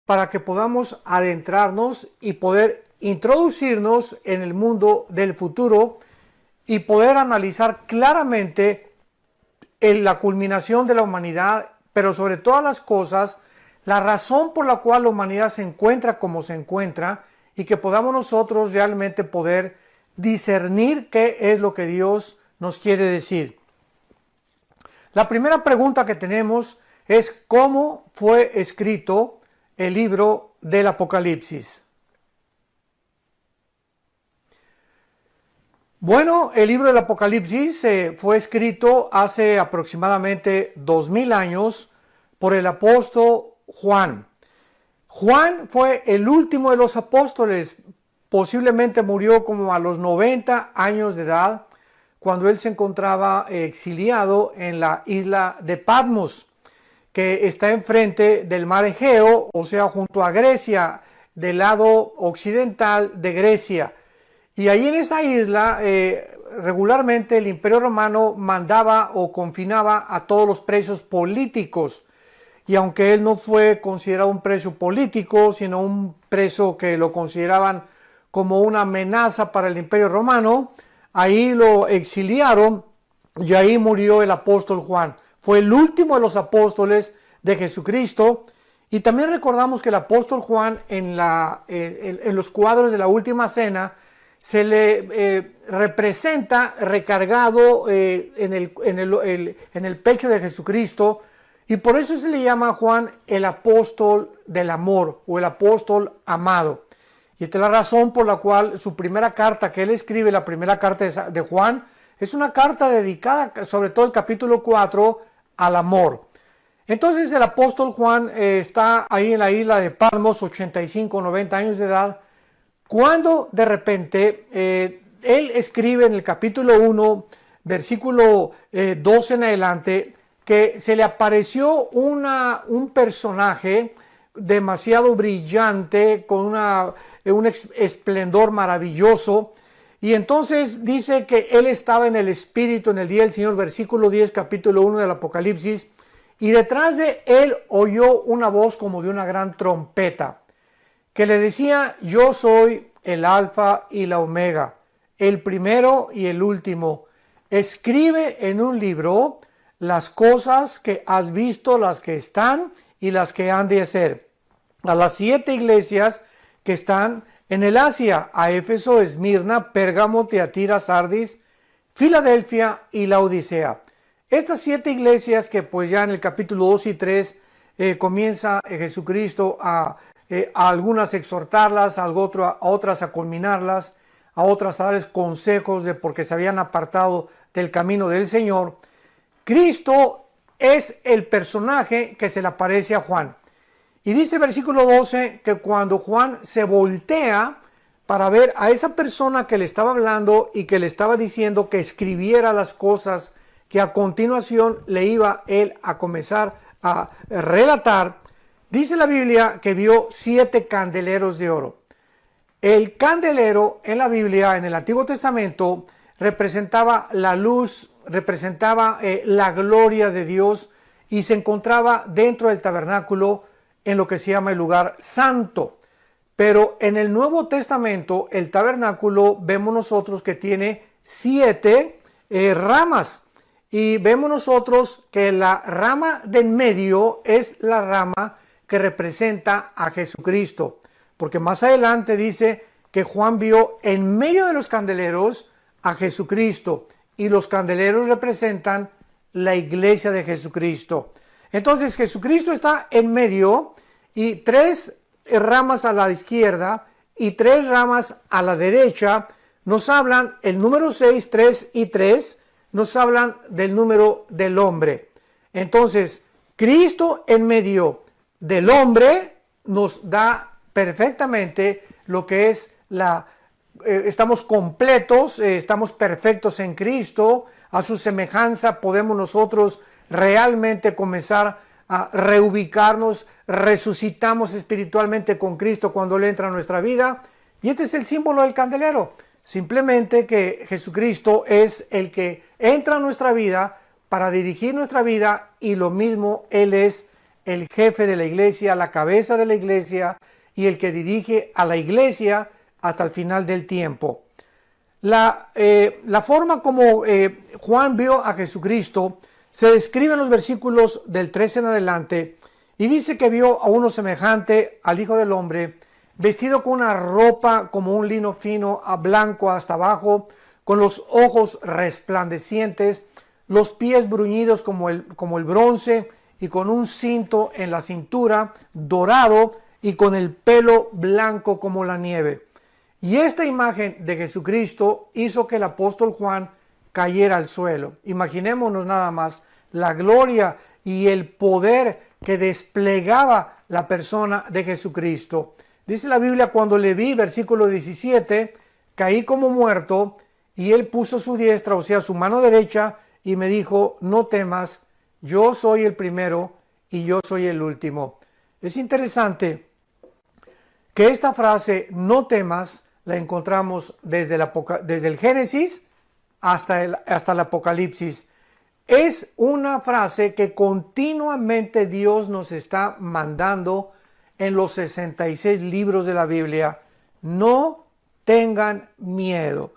para que podamos adentrarnos y poder introducirnos en el mundo del futuro y poder analizar claramente la culminación de la humanidad, pero sobre todas las cosas, la razón por la cual la humanidad se encuentra como se encuentra, y que podamos nosotros realmente poder discernir qué es lo que Dios nos quiere decir. La primera pregunta que tenemos es ¿cómo fue escrito el libro del Apocalipsis? Bueno, el libro del Apocalipsis fue escrito hace aproximadamente 2000 años por el apóstol Juan. Juan fue el último de los apóstoles, posiblemente murió como a los 90 años de edad, cuando él se encontraba exiliado en la isla de Patmos, que está enfrente del mar Egeo, o sea, junto a Grecia, del lado occidental de Grecia. Y ahí en esa isla, regularmente el Imperio Romano mandaba o confinaba a todos los presos políticos. Y aunque él no fue considerado un preso político, sino un preso que lo consideraban como una amenaza para el Imperio Romano, ahí lo exiliaron y ahí murió el apóstol Juan. Fue el último de los apóstoles de Jesucristo. Y también recordamos que el apóstol Juan en los cuadros de la Última Cena se le representa recargado en el pecho de Jesucristo, y por eso se le llama a Juan el apóstol del amor o el apóstol amado. Y esta es la razón por la cual su primera carta que él escribe, la primera carta de Juan, es una carta dedicada, sobre todo el capítulo 4, al amor. Entonces el apóstol Juan está ahí en la isla de Patmos, 85, 90 años de edad, cuando de repente él escribe en el capítulo 1, versículo 12 en adelante, que se le apareció un personaje demasiado brillante, con un esplendor maravilloso, y entonces dice que él estaba en el Espíritu en el día del Señor, versículo 10, capítulo 1 del Apocalipsis, y detrás de él oyó una voz como de una gran trompeta, que le decía: yo soy el Alfa y la Omega, el primero y el último. Escribe en un libro las cosas que has visto, las que están y las que han de ser. A las 7 iglesias que están en el Asia, a Éfeso, Esmirna, Pérgamo, Tiatira, Sardis, Filadelfia y Laodicea. Estas 7 iglesias que pues ya en el capítulo 2 y 3 comienza Jesucristo a algunas exhortarlas, a otras a culminarlas, a otras a darles consejos de porque se habían apartado del camino del Señor. Cristo es el personaje que se le aparece a Juan. Y dice el versículo 12 que cuando Juan se voltea para ver a esa persona que le estaba hablando y que le estaba diciendo que escribiera las cosas que a continuación le iba él a comenzar a relatar, dice la Biblia que vio 7 candeleros de oro. El candelero en la Biblia, en el Antiguo Testamento, representaba la luz, representaba la gloria de Dios, y se encontraba dentro del tabernáculo en lo que se llama el lugar santo. Pero en el Nuevo Testamento el tabernáculo vemos nosotros que tiene 7 ramas, y vemos nosotros que la rama de en medio es la rama que representa a Jesucristo, porque más adelante dice que Juan vio en medio de los candeleros a Jesucristo, y los candeleros representan la iglesia de Jesucristo. Entonces Jesucristo está en medio, y 3 ramas a la izquierda y 3 ramas a la derecha nos hablan, el número 6, 3 y 3 nos hablan del número del hombre. Entonces Cristo en medio del hombre nos da perfectamente lo que es estamos completos, estamos perfectos en Cristo. A su semejanza podemos nosotros realmente comenzar a reubicarnos, resucitamos espiritualmente con Cristo cuando Él entra a nuestra vida. Y este es el símbolo del candelero, simplemente que Jesucristo es el que entra a nuestra vida para dirigir nuestra vida, y lo mismo Él es el jefe de la iglesia, la cabeza de la iglesia y el que dirige a la iglesia hasta el final del tiempo. La forma como Juan vio a Jesucristo se describe en los versículos del 13 en adelante y dice que vio a uno semejante al Hijo del Hombre, vestido con una ropa como un lino fino, a blanco hasta abajo, con los ojos resplandecientes, los pies bruñidos como el bronce y con un cinto en la cintura, dorado y con el pelo blanco como la nieve. Y esta imagen de Jesucristo hizo que el apóstol Juan cayera al suelo. Imaginémonos nada más la gloria y el poder que desplegaba la persona de Jesucristo. Dice la Biblia, cuando le vi, versículo 17, caí como muerto y él puso su diestra, o sea, su mano derecha, y me dijo, no temas, yo soy el primero y yo soy el último. Es interesante que esta frase, no temas, la encontramos desde el Génesis hasta el Apocalipsis. Es una frase que continuamente Dios nos está mandando en los 66 libros de la Biblia. No tengan miedo.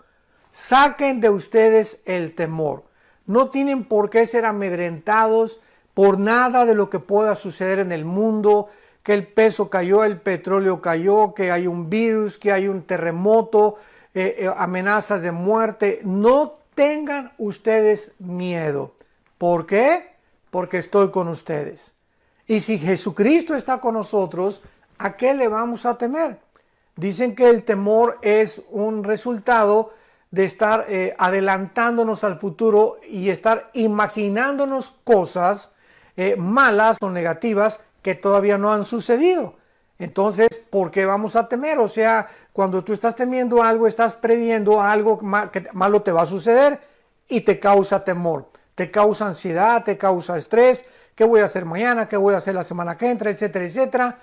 Saquen de ustedes el temor. No tienen por qué ser amedrentados por nada de lo que pueda suceder en el mundo, que el peso cayó, el petróleo cayó, que hay un virus, que hay un terremoto, amenazas de muerte. No tengan ustedes miedo. ¿Por qué? Porque estoy con ustedes. Y si Jesucristo está con nosotros, ¿a qué le vamos a temer? Dicen que el temor es un resultado de estar adelantándonos al futuro y estar imaginándonos cosas malas o negativas que todavía no han sucedido. Entonces, ¿por qué vamos a temer? O sea, cuando tú estás temiendo algo, estás previendo algo que malo te va a suceder y te causa temor, te causa ansiedad, te causa estrés. ¿Qué voy a hacer mañana? ¿Qué voy a hacer la semana que entra? Etcétera, etcétera.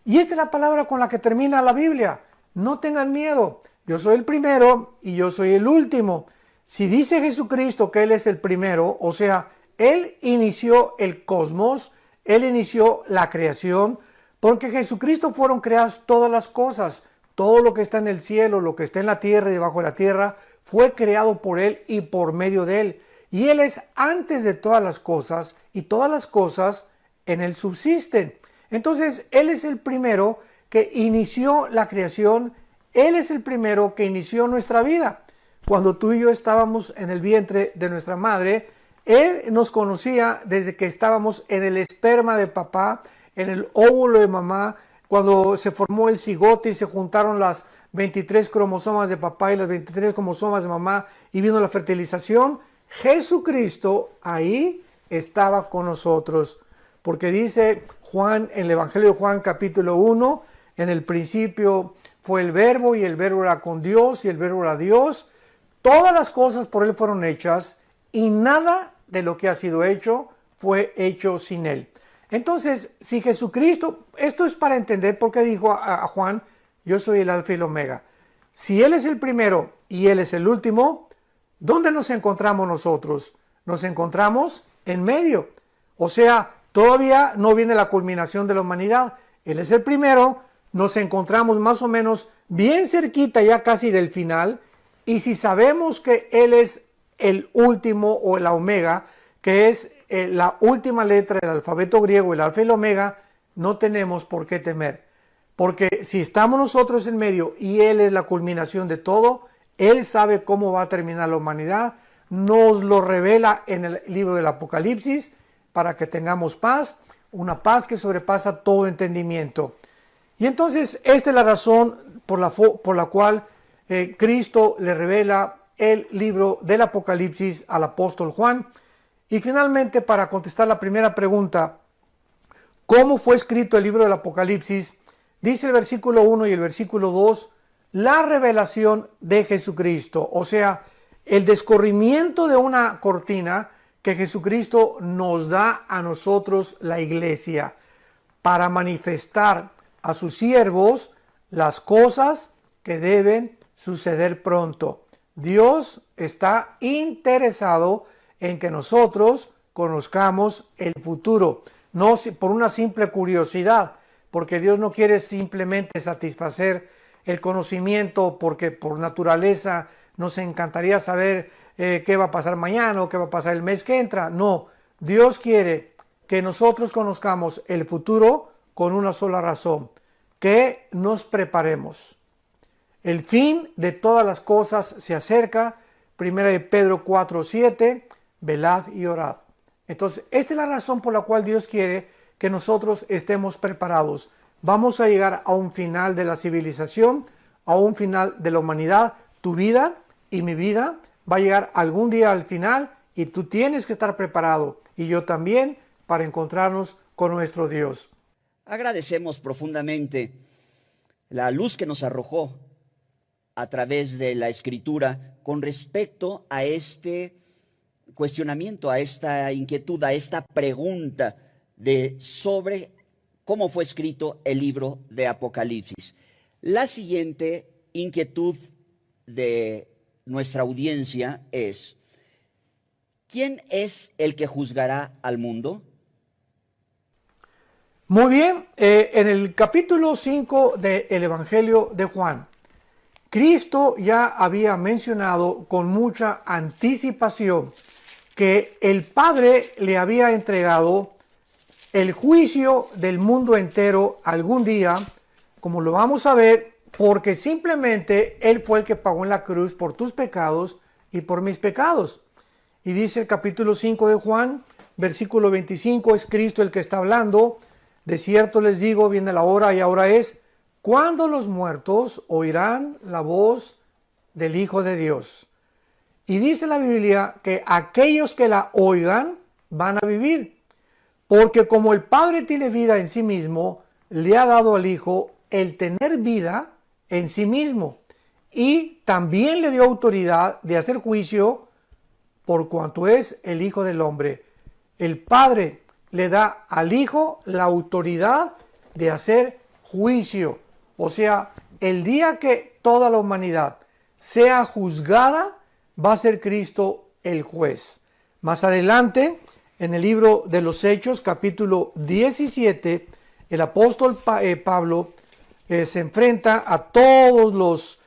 Y esta es la palabra con la que termina la Biblia. No tengan miedo. Yo soy el primero y yo soy el último. Si dice Jesucristo que Él es el primero, o sea, Él inició el cosmos, Él inició la creación, porque Jesucristo fueron creadas todas las cosas. Todo lo que está en el cielo, lo que está en la tierra y debajo de la tierra, fue creado por Él y por medio de Él. Y Él es antes de todas las cosas y todas las cosas en Él subsisten. Entonces, Él es el primero que inició la creación. Él es el primero que inició nuestra vida. Cuando tú y yo estábamos en el vientre de nuestra madre, Él nos conocía desde que estábamos en el esperma de papá, en el óvulo de mamá, cuando se formó el cigote y se juntaron las 23 cromosomas de papá y las 23 cromosomas de mamá y vino la fertilización. Jesucristo ahí estaba con nosotros, porque dice Juan en el Evangelio de Juan capítulo 1, en el principio fue el verbo y el verbo era con Dios y el verbo era Dios. Todas las cosas por Él fueron hechas y nada de lo que ha sido hecho fue hecho sin Él. Entonces, si Jesucristo, esto es para entender por qué dijo a Juan, yo soy el alfa y el omega. Si Él es el primero y Él es el último, ¿dónde nos encontramos nosotros? Nos encontramos en medio. O sea, todavía no viene la culminación de la humanidad. Él es el primero, nos encontramos más o menos bien cerquita ya casi del final. Y si sabemos que Él es el último o la omega, que es la última letra del alfabeto griego, el alfa y el omega, no tenemos por qué temer. Porque si estamos nosotros en medio y Él es la culminación de todo, Él sabe cómo va a terminar la humanidad, nos lo revela en el libro del Apocalipsis para que tengamos paz, una paz que sobrepasa todo entendimiento. Y entonces esta es la razón por la cual Cristo le revela el libro del Apocalipsis al apóstol Juan. Y finalmente, para contestar la primera pregunta, ¿cómo fue escrito el libro del Apocalipsis? Dice el versículo 1 y el versículo 2, la revelación de Jesucristo, o sea, el descorrimiento de una cortina que Jesucristo nos da a nosotros, la iglesia, para manifestar a sus siervos las cosas que deben suceder pronto. Dios está interesado en que nosotros conozcamos el futuro. no por una simple curiosidad, porque Dios no quiere simplemente satisfacer el conocimiento, porque por naturaleza nos encantaría saber qué va a pasar mañana o qué va a pasar el mes que entra. No, Dios quiere que nosotros conozcamos el futuro con una sola razón, que nos preparemos. El fin de todas las cosas se acerca. 1 Pedro 4:7, velad y orad. Entonces, esta es la razón por la cual Dios quiere que nosotros estemos preparados. Vamos a llegar a un final de la civilización, a un final de la humanidad. Tu vida y mi vida va a llegar algún día al final y tú tienes que estar preparado, y yo también, para encontrarnos con nuestro Dios. Agradecemos profundamente la luz que nos arrojó a través de la Escritura con respecto a este cuestionamiento, a esta inquietud, a esta pregunta sobre cómo fue escrito el libro de Apocalipsis. La siguiente inquietud de nuestra audiencia es: ¿quién es el que juzgará al mundo? Muy bien, en el capítulo 5 del Evangelio de Juan, Cristo ya había mencionado con mucha anticipación que el Padre le había entregado el juicio del mundo entero algún día, como lo vamos a ver, porque simplemente Él fue el que pagó en la cruz por tus pecados y por mis pecados. Y dice el capítulo 5 de Juan, versículo 25, es Cristo el que está hablando: de cierto les digo, viene la hora y ahora es, cuando los muertos oirán la voz del Hijo de Dios. Y dice la Biblia que aquellos que la oigan van a vivir, porque como el Padre tiene vida en sí mismo, le ha dado al Hijo el tener vida en sí mismo, y también le dio autoridad de hacer juicio por cuanto es el Hijo del Hombre. El Padre le da al Hijo la autoridad de hacer juicio. O sea, el día que toda la humanidad sea juzgada, va a ser Cristo el juez. Más adelante, en el libro de los Hechos, capítulo 17, el apóstol Pablo se enfrenta a todos los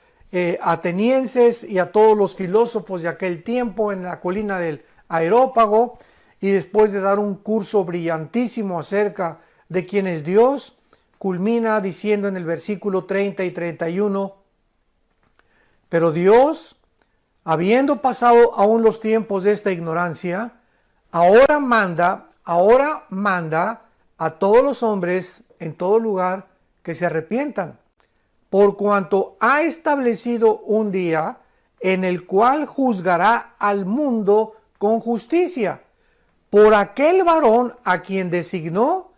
atenienses y a todos los filósofos de aquel tiempo en la colina del Areópago, y después de dar un curso brillantísimo acerca de quién es Dios, culmina diciendo en el versículo 30 y 31, pero Dios, habiendo pasado aún los tiempos de esta ignorancia, ahora manda a todos los hombres en todo lugar que se arrepientan, por cuanto ha establecido un día en el cual juzgará al mundo con justicia, por aquel varón a quien designó,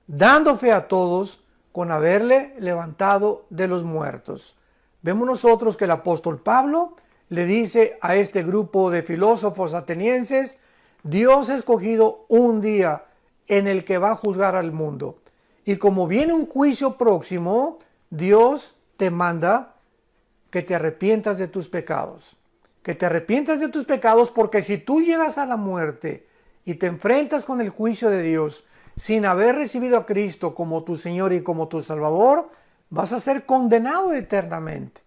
dando fe a todos con haberle levantado de los muertos. Vemos nosotros que el apóstol Pablo le dice a este grupo de filósofos atenienses: Dios ha escogido un día en el que va a juzgar al mundo. Y como viene un juicio próximo, Dios te manda que te arrepientas de tus pecados. Que te arrepientas de tus pecados, porque si tú llegas a la muerte y te enfrentas con el juicio de Dios sin haber recibido a Cristo como tu Señor y como tu Salvador, vas a ser condenado eternamente.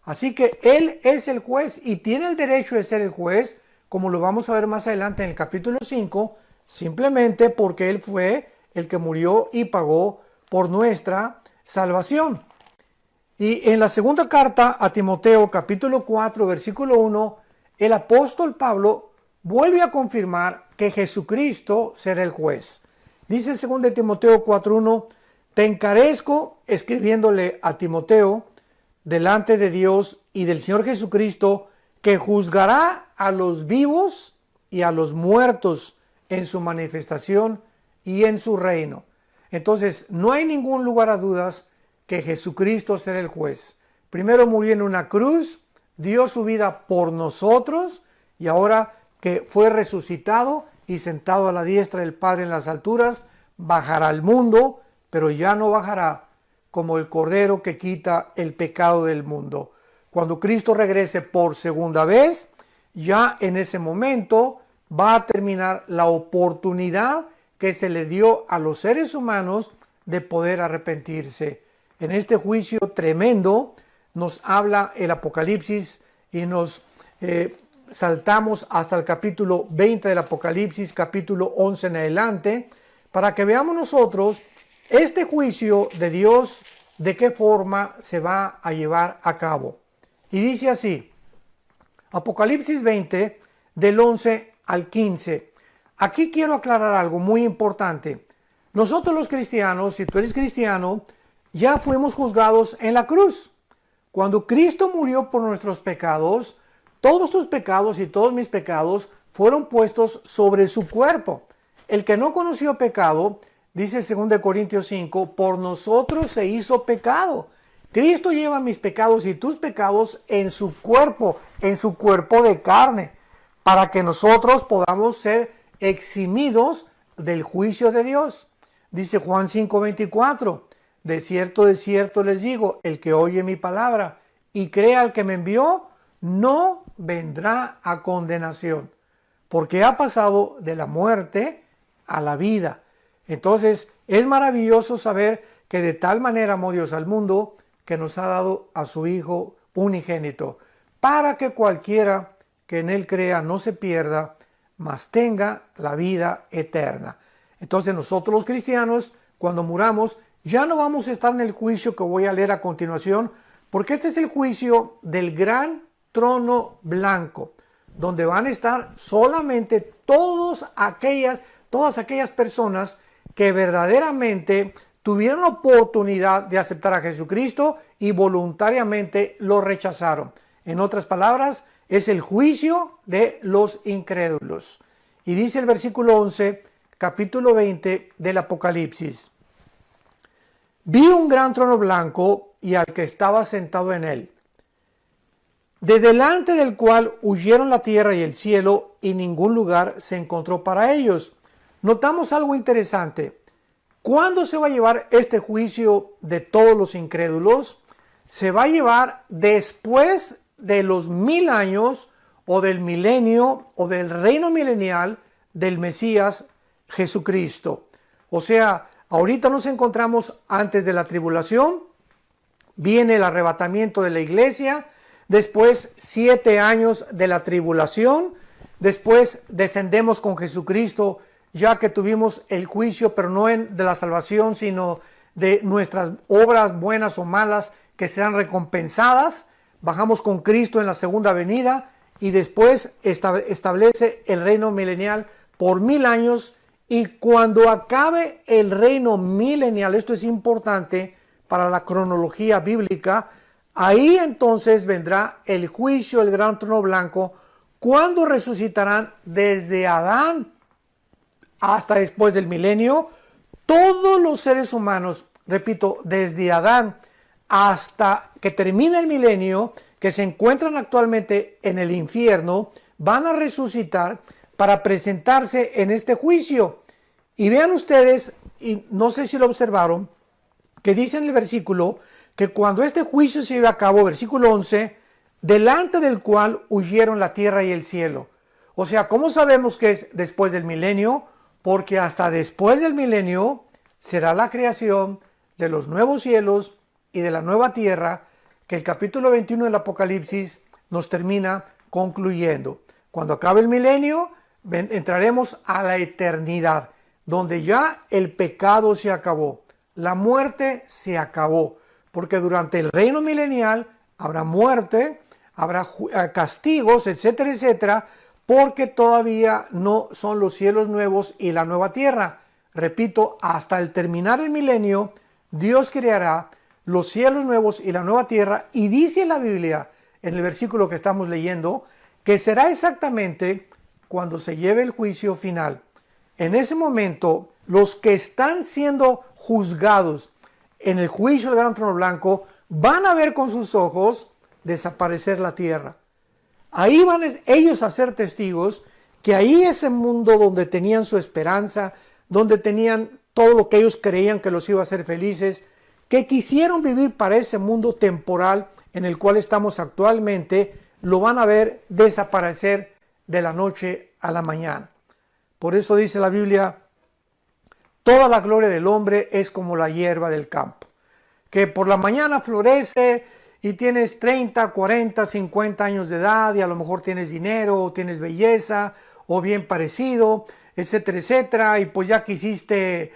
Así que Él es el juez y tiene el derecho de ser el juez, como lo vamos a ver más adelante en el capítulo 5, simplemente porque Él fue el que murió y pagó por nuestra salvación. Y en la segunda carta a Timoteo, capítulo 4, versículo 1, el apóstol Pablo vuelve a confirmar que Jesucristo será el juez. Dice 2 Timoteo 4:1, te encarezco, escribiéndole a Timoteo, delante de Dios y del Señor Jesucristo, que juzgará a los vivos y a los muertos en su manifestación y en su reino. Entonces, no hay ningún lugar a dudas que Jesucristo será el juez. Primero murió en una cruz, dio su vida por nosotros, y ahora que fue resucitado y sentado a la diestra del Padre en las alturas, bajará al mundo, pero ya no bajará como el Cordero que quita el pecado del mundo. Cuando Cristo regrese por segunda vez, ya en ese momento va a terminar la oportunidad que se le dio a los seres humanos de poder arrepentirse. En este juicio tremendo nos habla el Apocalipsis y nos saltamos hasta el capítulo 20 del Apocalipsis, capítulo 11 en adelante, para que veamos nosotros este juicio de Dios, de qué forma se va a llevar a cabo. Y dice así, Apocalipsis 20, del 11 al 15. Aquí quiero aclarar algo muy importante. Nosotros los cristianos, si tú eres cristiano, ya fuimos juzgados en la cruz. Cuando Cristo murió por nuestros pecados, todos tus pecados y todos mis pecados fueron puestos sobre su cuerpo. El que no conoció pecado, dice 2 Corintios 5, por nosotros se hizo pecado. Cristo lleva mis pecados y tus pecados en su cuerpo de carne, para que nosotros podamos ser eximidos del juicio de Dios. Dice Juan 5:24, de cierto les digo, el que oye mi palabra y crea al que me envió, no vendrá a condenación, porque ha pasado de la muerte a la vida. Entonces, es maravilloso saber que de tal manera amó Dios al mundo, que nos ha dado a su Hijo unigénito, para que cualquiera que en él crea no se pierda, mas tenga la vida eterna. Entonces nosotros los cristianos, cuando muramos, ya no vamos a estar en el juicio que voy a leer a continuación, porque este es el juicio del gran trono blanco, donde van a estar solamente todas aquellas personas que verdaderamente tuvieron la oportunidad de aceptar a Jesucristo y voluntariamente lo rechazaron. En otras palabras, es el juicio de los incrédulos. Y dice el versículo 11, capítulo 20 del Apocalipsis. Vi un gran trono blanco y al que estaba sentado en él, de delante del cual huyeron la tierra y el cielo, y ningún lugar se encontró para ellos. Notamos algo interesante. ¿Cuándo se va a llevar este juicio de todos los incrédulos? Se va a llevar después de los 1000 años o del milenio o del reino milenial del Mesías Jesucristo. O sea, ahorita nos encontramos antes de la tribulación, viene el arrebatamiento de la iglesia, después 7 años de la tribulación, después descendemos con Jesucristo, ya que tuvimos el juicio, pero no de la salvación, sino de nuestras obras buenas o malas que serán recompensadas. Bajamos con Cristo en la segunda venida y después establece el reino milenial por 1000 años. Y cuando acabe el reino milenial, esto es importante para la cronología bíblica, ahí entonces vendrá el juicio, el gran trono blanco, cuando resucitarán desde Adán hasta después del milenio todos los seres humanos, repito, desde Adán hasta que termine el milenio, que se encuentran actualmente en el infierno, van a resucitar para presentarse en este juicio. Y vean ustedes, y no sé si lo observaron, que dice en el versículo que cuando este juicio se lleve a cabo, versículo 11, delante del cual huyeron la tierra y el cielo. O sea, ¿cómo sabemos que es después del milenio? Porque hasta después del milenio será la creación de los nuevos cielos y de la nueva tierra, que el capítulo 21 del Apocalipsis nos termina concluyendo. Cuando acabe el milenio, entraremos a la eternidad, donde ya el pecado se acabó, la muerte se acabó, porque durante el reino milenial habrá muerte, habrá castigos, etcétera, etcétera, porque todavía no son los cielos nuevos y la nueva tierra. Repito, hasta el terminar el milenio, Dios creará los cielos nuevos y la nueva tierra, y dice la Biblia, en el versículo que estamos leyendo, que será exactamente cuando se lleve el juicio final. En ese momento, los que están siendo juzgados en el juicio del gran trono blanco van a ver con sus ojos desaparecer la tierra. Ahí van ellos a ser testigos que ahí ese mundo donde tenían su esperanza, donde tenían todo lo que ellos creían que los iba a hacer felices, que quisieron vivir para ese mundo temporal en el cual estamos actualmente, lo van a ver desaparecer de la noche a la mañana. Por eso dice la Biblia toda la gloria del hombre es como la hierba del campo, que por la mañana florece y tienes 30, 40, 50 años de edad y a lo mejor tienes dinero o tienes belleza o bien parecido, etcétera, etcétera, y pues ya quisiste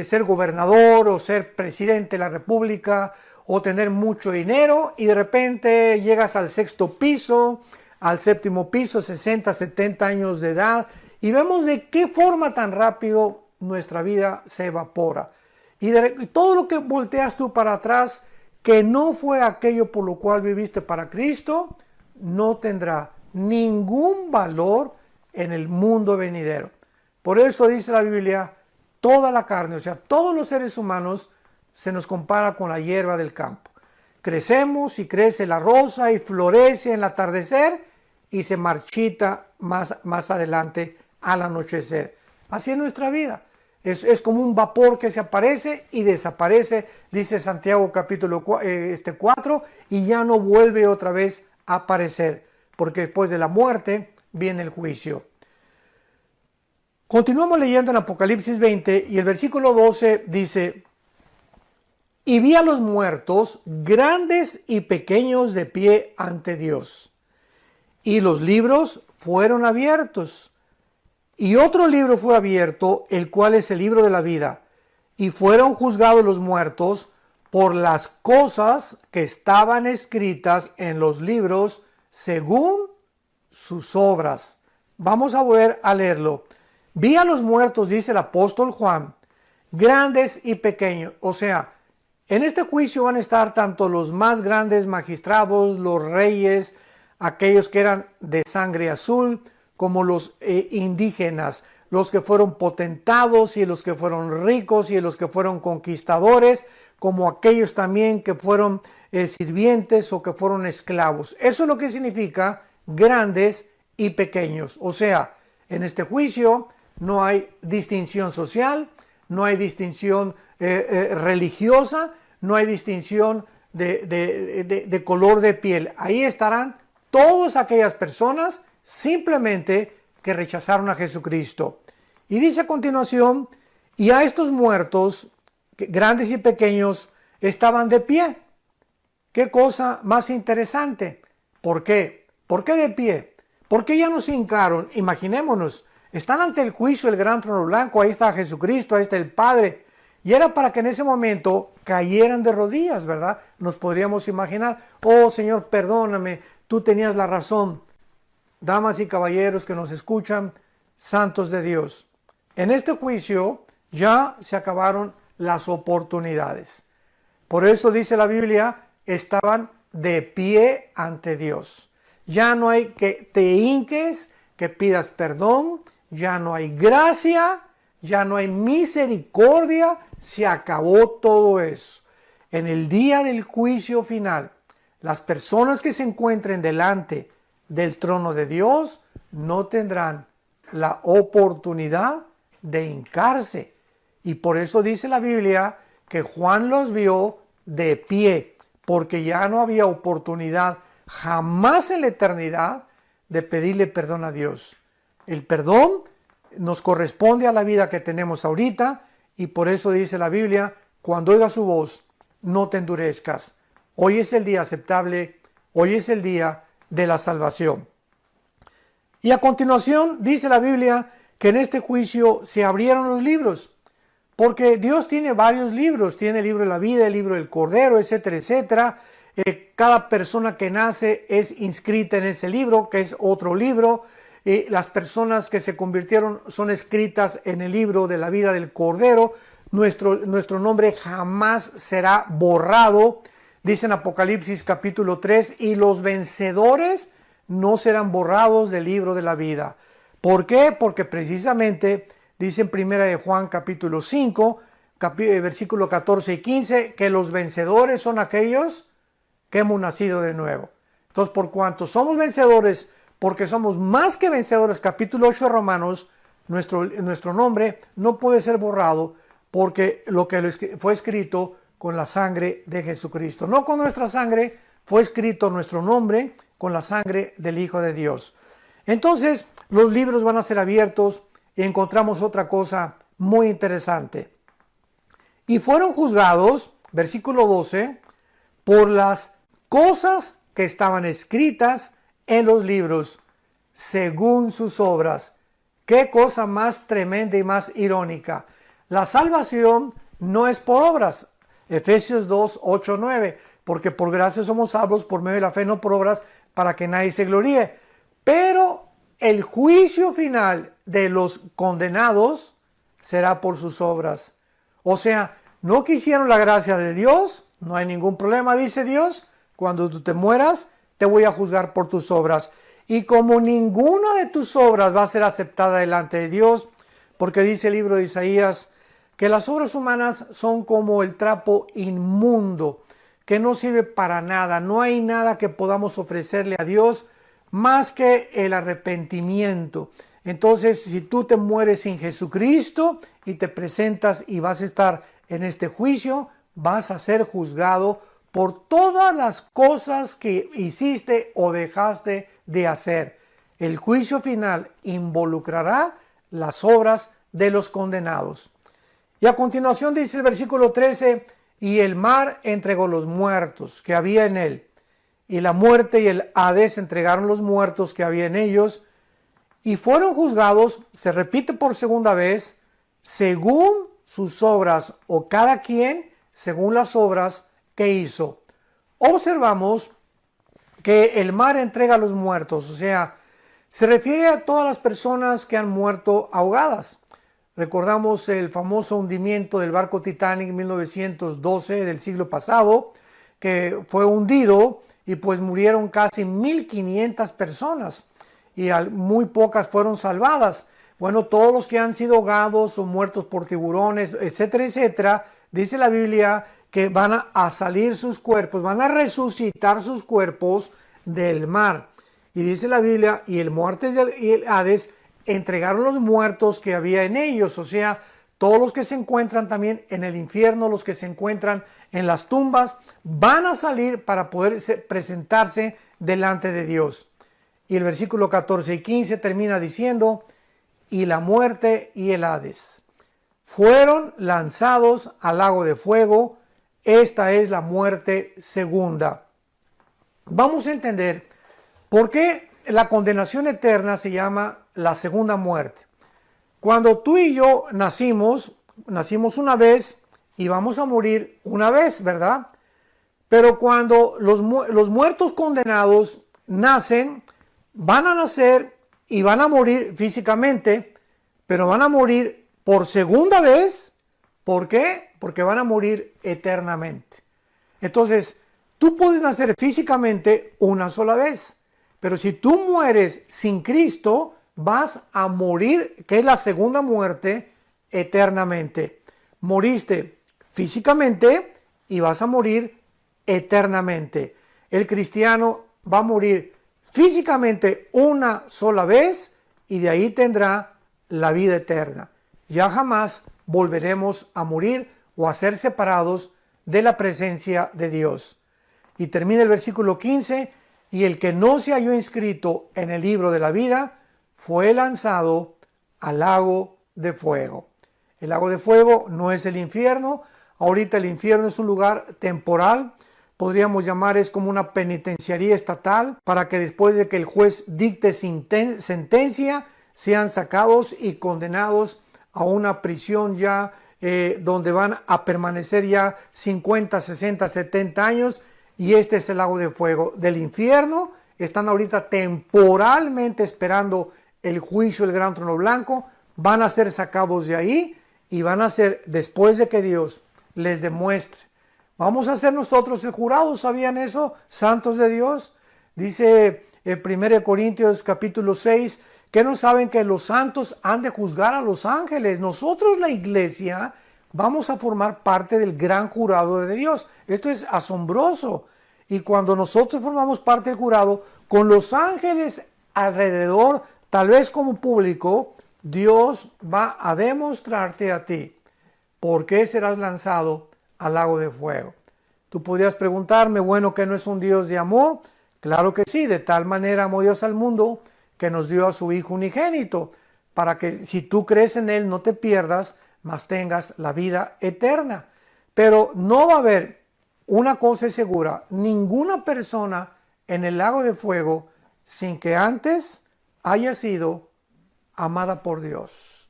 ser gobernador o ser presidente de la república o tener mucho dinero y de repente llegas al sexto piso, al séptimo piso, 60, 70 años de edad y vemos de qué forma tan rápido nuestra vida se evapora. Y todo lo que volteas tú para atrás, que no fue aquello por lo cual viviste para Cristo, no tendrá ningún valor en el mundo venidero. Por eso dice la Biblia, toda la carne, o sea, todos los seres humanos, se nos compara con la hierba del campo. Crecemos y crece la rosa y florece en el atardecer y se marchita más adelante al anochecer. Así es nuestra vida. Es como un vapor que se aparece y desaparece, dice Santiago capítulo 4, y ya no vuelve otra vez a aparecer, porque después de la muerte viene el juicio. Continuamos leyendo en Apocalipsis 20 y el versículo 12 dice: y vi a los muertos, grandes y pequeños, de pie ante Dios. Y los libros fueron abiertos. Y otro libro fue abierto, el cual es el libro de la vida. Y fueron juzgados los muertos por las cosas que estaban escritas en los libros según sus obras. Vamos a volver a leerlo. Vi a los muertos, dice el apóstol Juan, grandes y pequeños. O sea, en este juicio van a estar tanto los más grandes magistrados, los reyes, aquellos que eran de sangre azul, como los indígenas, los que fueron potentados y los que fueron ricos y los que fueron conquistadores, como aquellos también que fueron sirvientes o que fueron esclavos. Eso es lo que significa grandes y pequeños. O sea, en este juicio no hay distinción social, no hay distinción religiosa, no hay distinción de color de piel. Ahí estarán todas aquellas personas simplemente que rechazaron a Jesucristo. Y dice a continuación, y a estos muertos, grandes y pequeños, estaban de pie. Qué cosa más interesante. ¿Por qué? ¿Por qué de pie? ¿Por qué ya no se hincaron? Imaginémonos, están ante el juicio, el gran trono blanco, ahí está Jesucristo, ahí está el Padre. Y era para que en ese momento cayeran de rodillas, ¿verdad? Nos podríamos imaginar, oh Señor, perdóname, tú tenías la razón. Damas y caballeros que nos escuchan, santos de Dios, en este juicio ya se acabaron las oportunidades. Por eso dice la Biblia, estaban de pie ante Dios. Ya no hay que te hinques, que pidas perdón, ya no hay gracia, ya no hay misericordia, se acabó todo eso. En el día del juicio final, las personas que se encuentren delante del trono de Dios no tendrán la oportunidad de hincarse. Y por eso dice la Biblia que Juan los vio de pie, porque ya no había oportunidad jamás en la eternidad de pedirle perdón a Dios. El perdón nos corresponde a la vida que tenemos ahorita y por eso dice la Biblia, cuando oigas su voz, no te endurezcas. Hoy es el día aceptable, hoy es el día de la salvación. Y a continuación dice la Biblia que en este juicio se abrieron los libros, porque Dios tiene varios libros, tiene el libro de la vida, el libro del Cordero, etcétera, etcétera. Cada persona que nace es inscrita en ese libro, que es otro libro. Las personas que se convirtieron son escritas en el libro de la vida del Cordero. Nuestro nombre jamás será borrado. Dice en Apocalipsis capítulo 3, y los vencedores no serán borrados del libro de la vida. ¿Por qué? Porque precisamente dice en primera de Juan capítulo 5, versículo 14 y 15, que los vencedores son aquellos que hemos nacido de nuevo. Entonces, por cuanto somos vencedores, porque somos más que vencedores, capítulo 8 de Romanos, nuestro nombre no puede ser borrado, porque lo que fue escrito con la sangre de Jesucristo. No con nuestra sangre, fue escrito nuestro nombre con la sangre del Hijo de Dios. Entonces, los libros van a ser abiertos y encontramos otra cosa muy interesante. y fueron juzgados, versículo 12, por las cosas que estaban escritas en los libros, según sus obras. Qué cosa más tremenda y más irónica. La salvación no es por obras. Efesios 2, 8, 9. Porque por gracia somos salvos por medio de la fe, no por obras, para que nadie se gloríe. Pero el juicio final de los condenados será por sus obras. O sea, no quisieron la gracia de Dios, no hay ningún problema, dice Dios. Cuando tú te mueras, te voy a juzgar por tus obras. Y como ninguna de tus obras va a ser aceptada delante de Dios, porque dice el libro de Isaías que las obras humanas son como el trapo inmundo, que no sirve para nada. No hay nada que podamos ofrecerle a Dios más que el arrepentimiento. Entonces, si tú te mueres sin Jesucristo y te presentas y vas a estar en este juicio, vas a ser juzgado por todas las cosas que hiciste o dejaste de hacer. El juicio final involucrará las obras de los condenados. Y a continuación dice el versículo 13, y el mar entregó los muertos que había en él, y la muerte y el Hades entregaron los muertos que había en ellos, y fueron juzgados, se repite por segunda vez, según sus obras, o cada quien según las obras que hizo. Observamos que el mar entrega a los muertos, o sea, se refiere a todas las personas que han muerto ahogadas. Recordamos el famoso hundimiento del barco Titanic en 1912 del siglo pasado, que fue hundido y pues murieron casi 1,500 personas y muy pocas fueron salvadas. Bueno, todos los que han sido ahogados o muertos por tiburones, etcétera, etcétera, dice la Biblia que van a salir sus cuerpos, van a resucitar sus cuerpos del mar. Y dice la Biblia, y el muerte y el Hades entregaron los muertos que había en ellos, o sea, todos los que se encuentran también en el infierno, los que se encuentran en las tumbas, van a salir para poder presentarse delante de Dios. Y el versículo 14 y 15 termina diciendo, y la muerte y el Hades fueron lanzados al lago de fuego. Esta es la muerte segunda. Vamos a entender por qué la condenación eterna se llama la segunda muerte. Cuando tú y yo nacimos una vez y vamos a morir una vez, ¿verdad? Pero cuando los muertos condenados nacen, van a nacer y van a morir físicamente, pero van a morir por segunda vez. ¿Por qué? Porque van a morir eternamente. Entonces, tú puedes nacer físicamente una sola vez, pero si tú mueres sin Cristo, vas a morir, que es la segunda muerte, eternamente. Moriste físicamente y vas a morir eternamente. El cristiano va a morir físicamente una sola vez y de ahí tendrá la vida eterna. Ya jamás volveremos a morir o a ser separados de la presencia de Dios. Y termina el versículo 15, y el que no se halló inscrito en el libro de la vida fue lanzado al lago de fuego. El lago de fuego no es el infierno. Ahorita el infierno es un lugar temporal. Podríamos llamar, es como una penitenciaría estatal para que después de que el juez dicte sentencia sean sacados y condenados a una prisión ya donde van a permanecer ya 50, 60, 70 años. Y este es el lago de fuego del infierno. Están ahorita temporalmente esperando el juicio del gran trono blanco. Van a ser sacados de ahí y van a ser después de que Dios les demuestre. Vamos a ser nosotros el jurado, ¿sabían eso? Santos de Dios. Dice 1 Corintios capítulo 6, que no saben que los santos han de juzgar a los ángeles. Nosotros, la iglesia, vamos a formar parte del gran jurado de Dios. Esto es asombroso. Y cuando nosotros formamos parte del jurado, con los ángeles alrededor, tal vez como público, Dios va a demostrarte a ti por qué serás lanzado al lago de fuego. Tú podrías preguntarme, bueno, ¿que no es un Dios de amor? Claro que sí, de tal manera amó Dios al mundo que nos dio a su Hijo unigénito, para que si tú crees en Él no te pierdas, mas tengas la vida eterna. Pero no va a haber, una cosa es segura, ninguna persona en el lago de fuego sin que antes haya sido amada por Dios.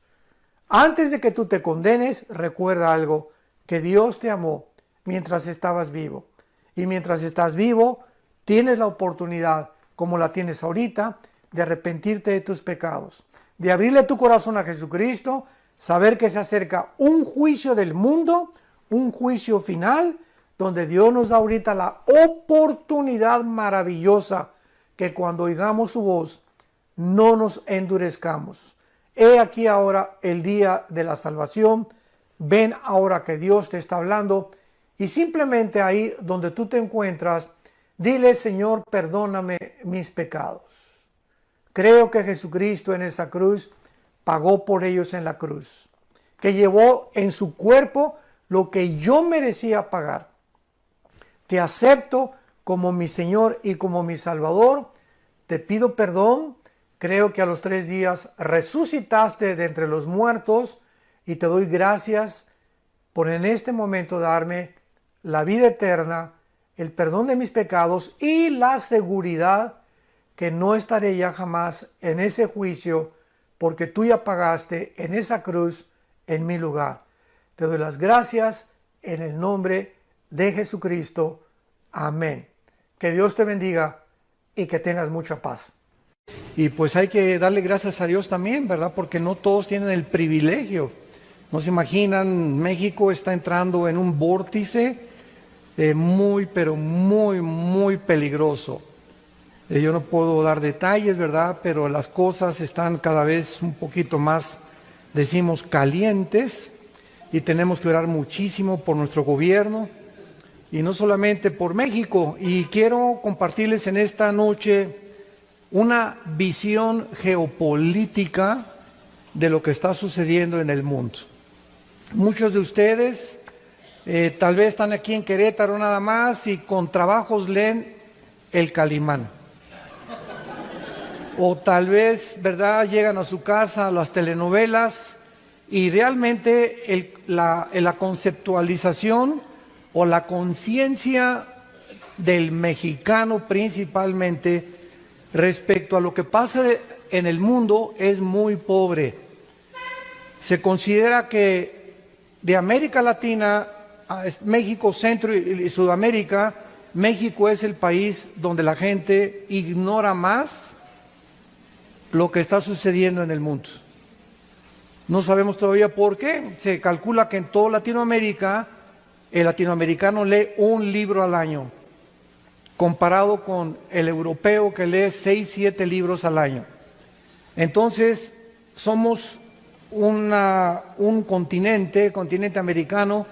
Antes de que tú te condenes, recuerda algo, que Dios te amó mientras estabas vivo. Y mientras estás vivo, tienes la oportunidad, como la tienes ahorita, de arrepentirte de tus pecados, de abrirle tu corazón a Jesucristo, saber que se acerca un juicio del mundo, un juicio final, donde Dios nos da ahorita la oportunidad maravillosa que cuando oigamos su voz, no nos endurezcamos. He aquí ahora el día de la salvación. Ven ahora que Dios te está hablando y simplemente ahí donde tú te encuentras, dile: Señor, perdóname mis pecados. Creo que Jesucristo en esa cruz pagó por ellos en la cruz, que llevó en su cuerpo lo que yo merecía pagar. Te acepto como mi Señor y como mi Salvador. Te pido perdón. Creo que a los 3 días resucitaste de entre los muertos y te doy gracias por en este momento darme la vida eterna, el perdón de mis pecados y la seguridad que no estaré ya jamás en ese juicio, porque tú ya pagaste en esa cruz en mi lugar. Te doy las gracias en el nombre de Jesucristo. Amén. Que Dios te bendiga y que tengas mucha paz. Y pues hay que darle gracias a Dios también, ¿verdad? Porque no todos tienen el privilegio. No se imaginan, México está entrando en un vórtice pero muy peligroso. Yo no puedo dar detalles, ¿verdad? Pero las cosas están cada vez un poquito más, decimos, calientes, y tenemos que orar muchísimo por nuestro gobierno y no solamente por México. Y quiero compartirles en esta noche una visión geopolítica de lo que está sucediendo en el mundo. Muchos de ustedes tal vez están aquí en Querétaro nada más y con trabajos leen El Calimán. O tal vez, ¿verdad?, llegan a su casa a las telenovelas y realmente la conceptualización o la conciencia del mexicano principalmente respecto a lo que pasa en el mundo es muy pobre. Se considera que de América Latina, México, Centro y Sudamérica, México es el país donde la gente ignora más lo que está sucediendo en el mundo. No sabemos todavía por qué. Se calcula que en toda Latinoamérica, el latinoamericano lee un libro al año, comparado con el europeo que lee 6, 7 libros al año. Entonces, somos un continente americano,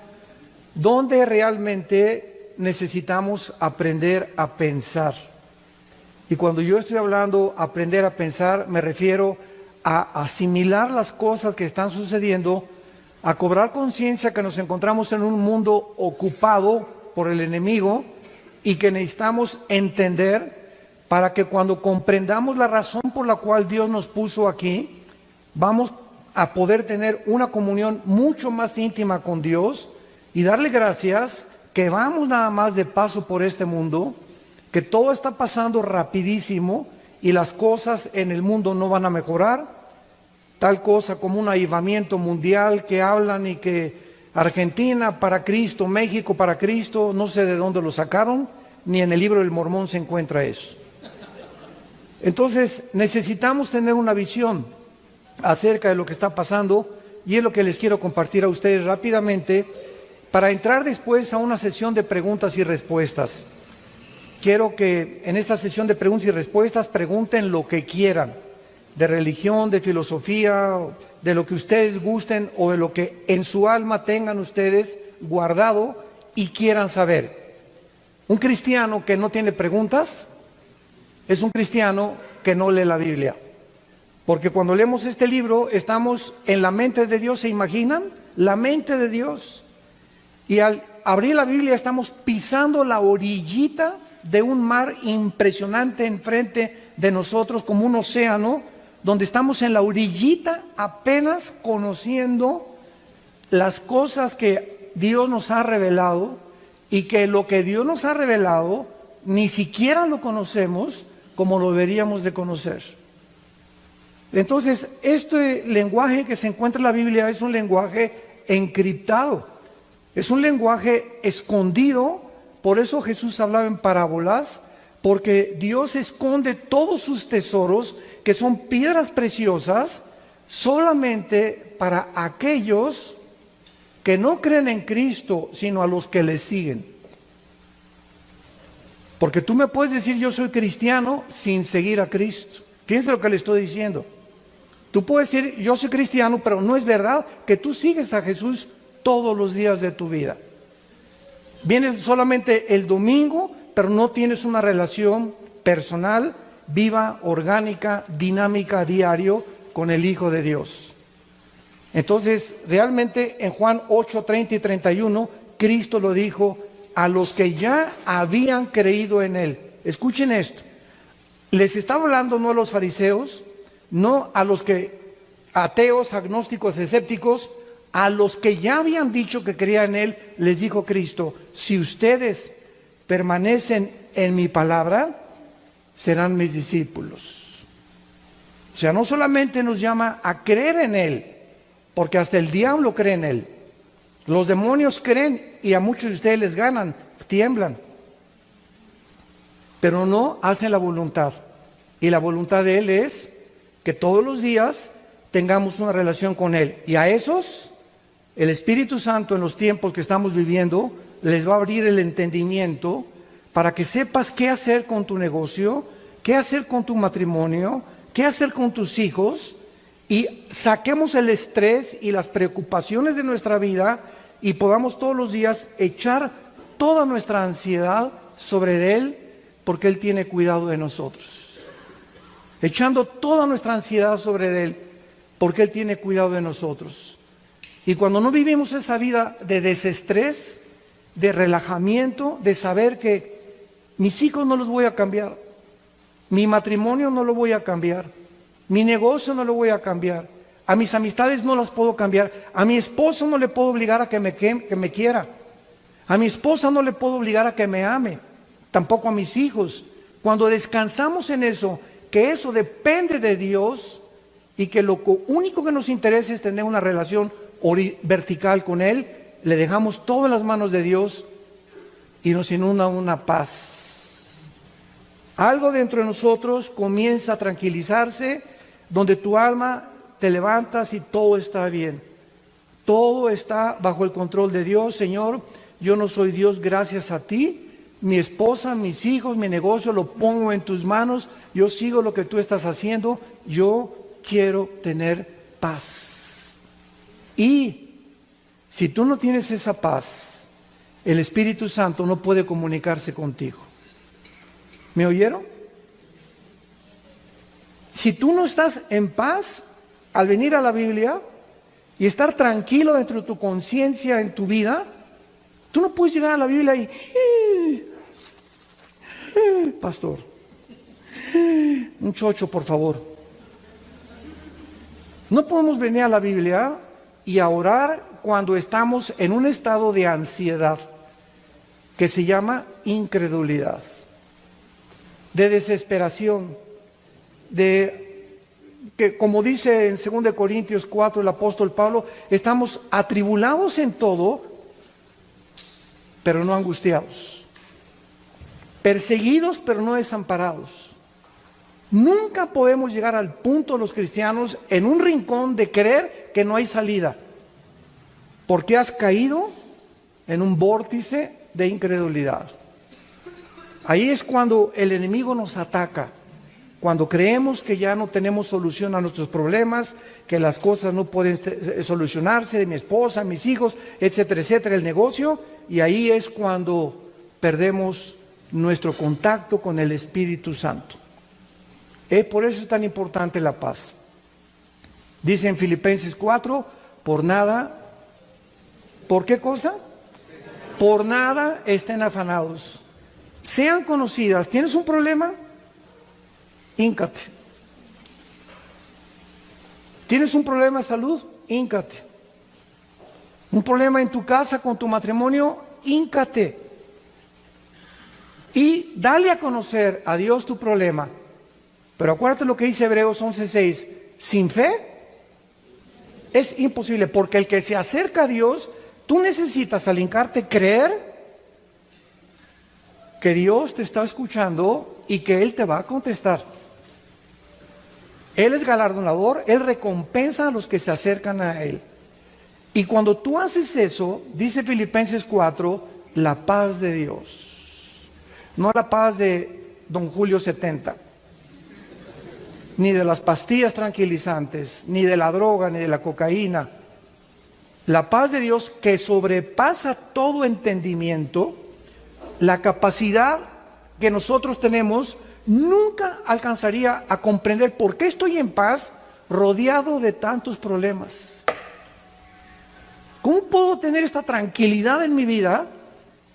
donde realmente necesitamos aprender a pensar. Y cuando yo estoy hablando aprender a pensar, me refiero a asimilar las cosas que están sucediendo, a cobrar conciencia que nos encontramos en un mundo ocupado por el enemigo y que necesitamos entender para que cuando comprendamos la razón por la cual Dios nos puso aquí, vamos a poder tener una comunión mucho más íntima con Dios y darle gracias que vamos nada más de paso por este mundo, que todo está pasando rapidísimo y las cosas en el mundo no van a mejorar. Tal cosa como un avivamiento mundial que hablan y que Argentina para Cristo, México para Cristo, no sé de dónde lo sacaron, ni en el libro del Mormón se encuentra eso. Entonces necesitamos tener una visión acerca de lo que está pasando y es lo que les quiero compartir a ustedes rápidamente para entrar después a una sesión de preguntas y respuestas. Quiero que en esta sesión de preguntas y respuestas pregunten lo que quieran, de religión, de filosofía, de lo que ustedes gusten o de lo que en su alma tengan ustedes guardado y quieran saber. Un cristiano que no tiene preguntas es un cristiano que no lee la Biblia. Porque cuando leemos este libro estamos en la mente de Dios, ¿se imaginan? La mente de Dios. Y al abrir la Biblia estamos pisando la orillita de un mar impresionante enfrente de nosotros, como un océano, donde estamos en la orillita apenas conociendo las cosas que Dios nos ha revelado y que lo que Dios nos ha revelado ni siquiera lo conocemos como lo deberíamos de conocer. Entonces, este lenguaje que se encuentra en la Biblia es un lenguaje encriptado, es un lenguaje escondido. Por eso Jesús hablaba en parábolas, porque Dios esconde todos sus tesoros, que son piedras preciosas, solamente para aquellos que no creen en Cristo, sino a los que le siguen. Porque tú me puedes decir yo soy cristiano sin seguir a Cristo. Fíjense lo que le estoy diciendo. Tú puedes decir yo soy cristiano, pero no es verdad que tú sigues a Jesús todos los días de tu vida. Vienes solamente el domingo, pero no tienes una relación personal, viva, orgánica, dinámica a diario con el Hijo de Dios. Entonces, realmente en Juan 8, 30 y 31, Cristo lo dijo a los que ya habían creído en Él. Escuchen esto. Les estaba hablando no a los fariseos, no a los que ateos, agnósticos, escépticos, a los que ya habían dicho que creían en Él, les dijo Cristo, si ustedes permanecen en mi palabra, serán mis discípulos. O sea, no solamente nos llama a creer en Él, porque hasta el diablo cree en Él. Los demonios creen y a muchos de ustedes les ganan, tiemblan. Pero no hacen la voluntad. Y la voluntad de Él es que todos los días tengamos una relación con Él. Y a esos, el Espíritu Santo en los tiempos que estamos viviendo, les va a abrir el entendimiento para que sepas qué hacer con tu negocio, qué hacer con tu matrimonio, qué hacer con tus hijos, y saquemos el estrés y las preocupaciones de nuestra vida y podamos todos los días echar toda nuestra ansiedad sobre Él, porque Él tiene cuidado de nosotros. Echando toda nuestra ansiedad sobre Él, porque Él tiene cuidado de nosotros. Y cuando no vivimos esa vida de desestrés, de relajamiento, de saber que mis hijos no los voy a cambiar, mi matrimonio no lo voy a cambiar, mi negocio no lo voy a cambiar, a mis amistades no las puedo cambiar, a mi esposo no le puedo obligar a que me quiera, a mi esposa no le puedo obligar a que me ame, tampoco a mis hijos. Cuando descansamos en eso, que eso depende de Dios y que lo único que nos interesa es tener una relación vertical con Él, le dejamos todo en las manos de Dios y nos inunda una paz. Algo dentro de nosotros comienza a tranquilizarse, donde tu alma te levantas y todo está bien. Todo está bajo el control de Dios. Señor, yo no soy Dios gracias a ti. Mi esposa, mis hijos, mi negocio lo pongo en tus manos. Yo sigo lo que tú estás haciendo. Yo quiero tener paz. Y si tú no tienes esa paz, el Espíritu Santo no puede comunicarse contigo. ¿Me oyeron? Si tú no estás en paz al venir a la Biblia y estar tranquilo dentro de tu conciencia en tu vida, tú no puedes llegar a la Biblia y pastor, un chocho por favor. No podemos venir a la Biblia y a orar cuando estamos en un estado de ansiedad que se llama incredulidad, de desesperación, de que, como dice en 2 Corintios 4 el apóstol Pablo, estamos atribulados en todo, pero no angustiados, perseguidos, pero no desamparados. Nunca podemos llegar al punto los cristianos en un rincón de creer que no hay salida, porque has caído en un vórtice de incredulidad. Ahí es cuando el enemigo nos ataca, cuando creemos que ya no tenemos solución a nuestros problemas, que las cosas no pueden solucionarse, de mi esposa, mis hijos, etcétera, etcétera, el negocio, y ahí es cuando perdemos nuestro contacto con el Espíritu Santo. Por eso es tan importante la paz. Dice en Filipenses 4, por nada, ¿por qué cosa? Por nada estén afanados. Sean conocidas. ¿Tienes un problema? Híncate. ¿Tienes un problema de salud? Híncate. Un problema en tu casa, con tu matrimonio, híncate y dale a conocer a Dios tu problema. Pero acuérdate lo que dice Hebreos 11:6, sin fe es imposible, porque el que se acerca a Dios, tú necesitas al hincarte creer que Dios te está escuchando y que Él te va a contestar. Él es galardonador, Él recompensa a los que se acercan a Él. Y cuando tú haces eso, dice Filipenses 4, la paz de Dios, no la paz de Don Julio 70, ni de las pastillas tranquilizantes, ni de la droga, ni de la cocaína. La paz de Dios que sobrepasa todo entendimiento, la capacidad que nosotros tenemos, nunca alcanzaría a comprender por qué estoy en paz rodeado de tantos problemas. ¿Cómo puedo tener esta tranquilidad en mi vida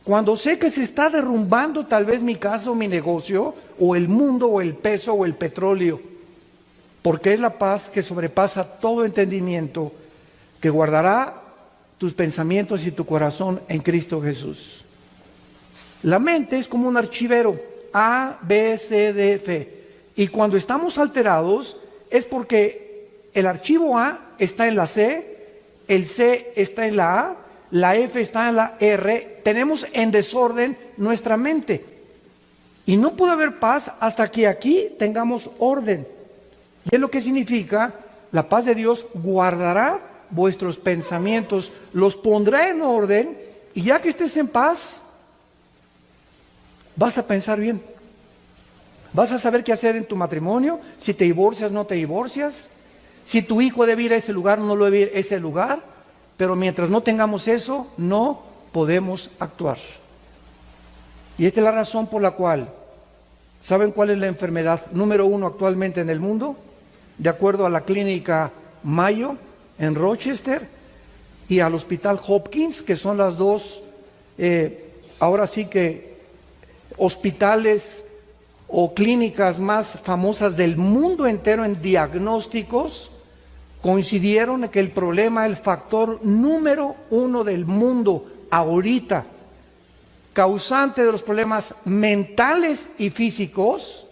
cuando sé que se está derrumbando tal vez mi casa o mi negocio, o el mundo, o el peso, o el petróleo? Porque es la paz que sobrepasa todo entendimiento, que guardará tus pensamientos y tu corazón en Cristo Jesús. La mente es como un archivero, A, B, C, D, F. Y cuando estamos alterados es porque el archivo A está en la C, el C está en la F está en la R. Tenemos en desorden nuestra mente. Y no puede haber paz hasta que aquí tengamos orden. Y es lo que significa, la paz de Dios guardará vuestros pensamientos, los pondrá en orden, y ya que estés en paz, vas a pensar bien. Vas a saber qué hacer en tu matrimonio, si te divorcias, no te divorcias, si tu hijo debe ir a ese lugar, no lo debe ir a ese lugar. Pero mientras no tengamos eso, no podemos actuar. Y esta es la razón por la cual, ¿saben cuál es la enfermedad número 1 actualmente en el mundo? De acuerdo a la clínica Mayo en Rochester y al Hospital Hopkins, que son las dos, ahora sí que, hospitales o clínicas más famosas del mundo entero en diagnósticos, coincidieron en que el problema, el factor número 1 del mundo ahorita, causante de los problemas mentales y físicos,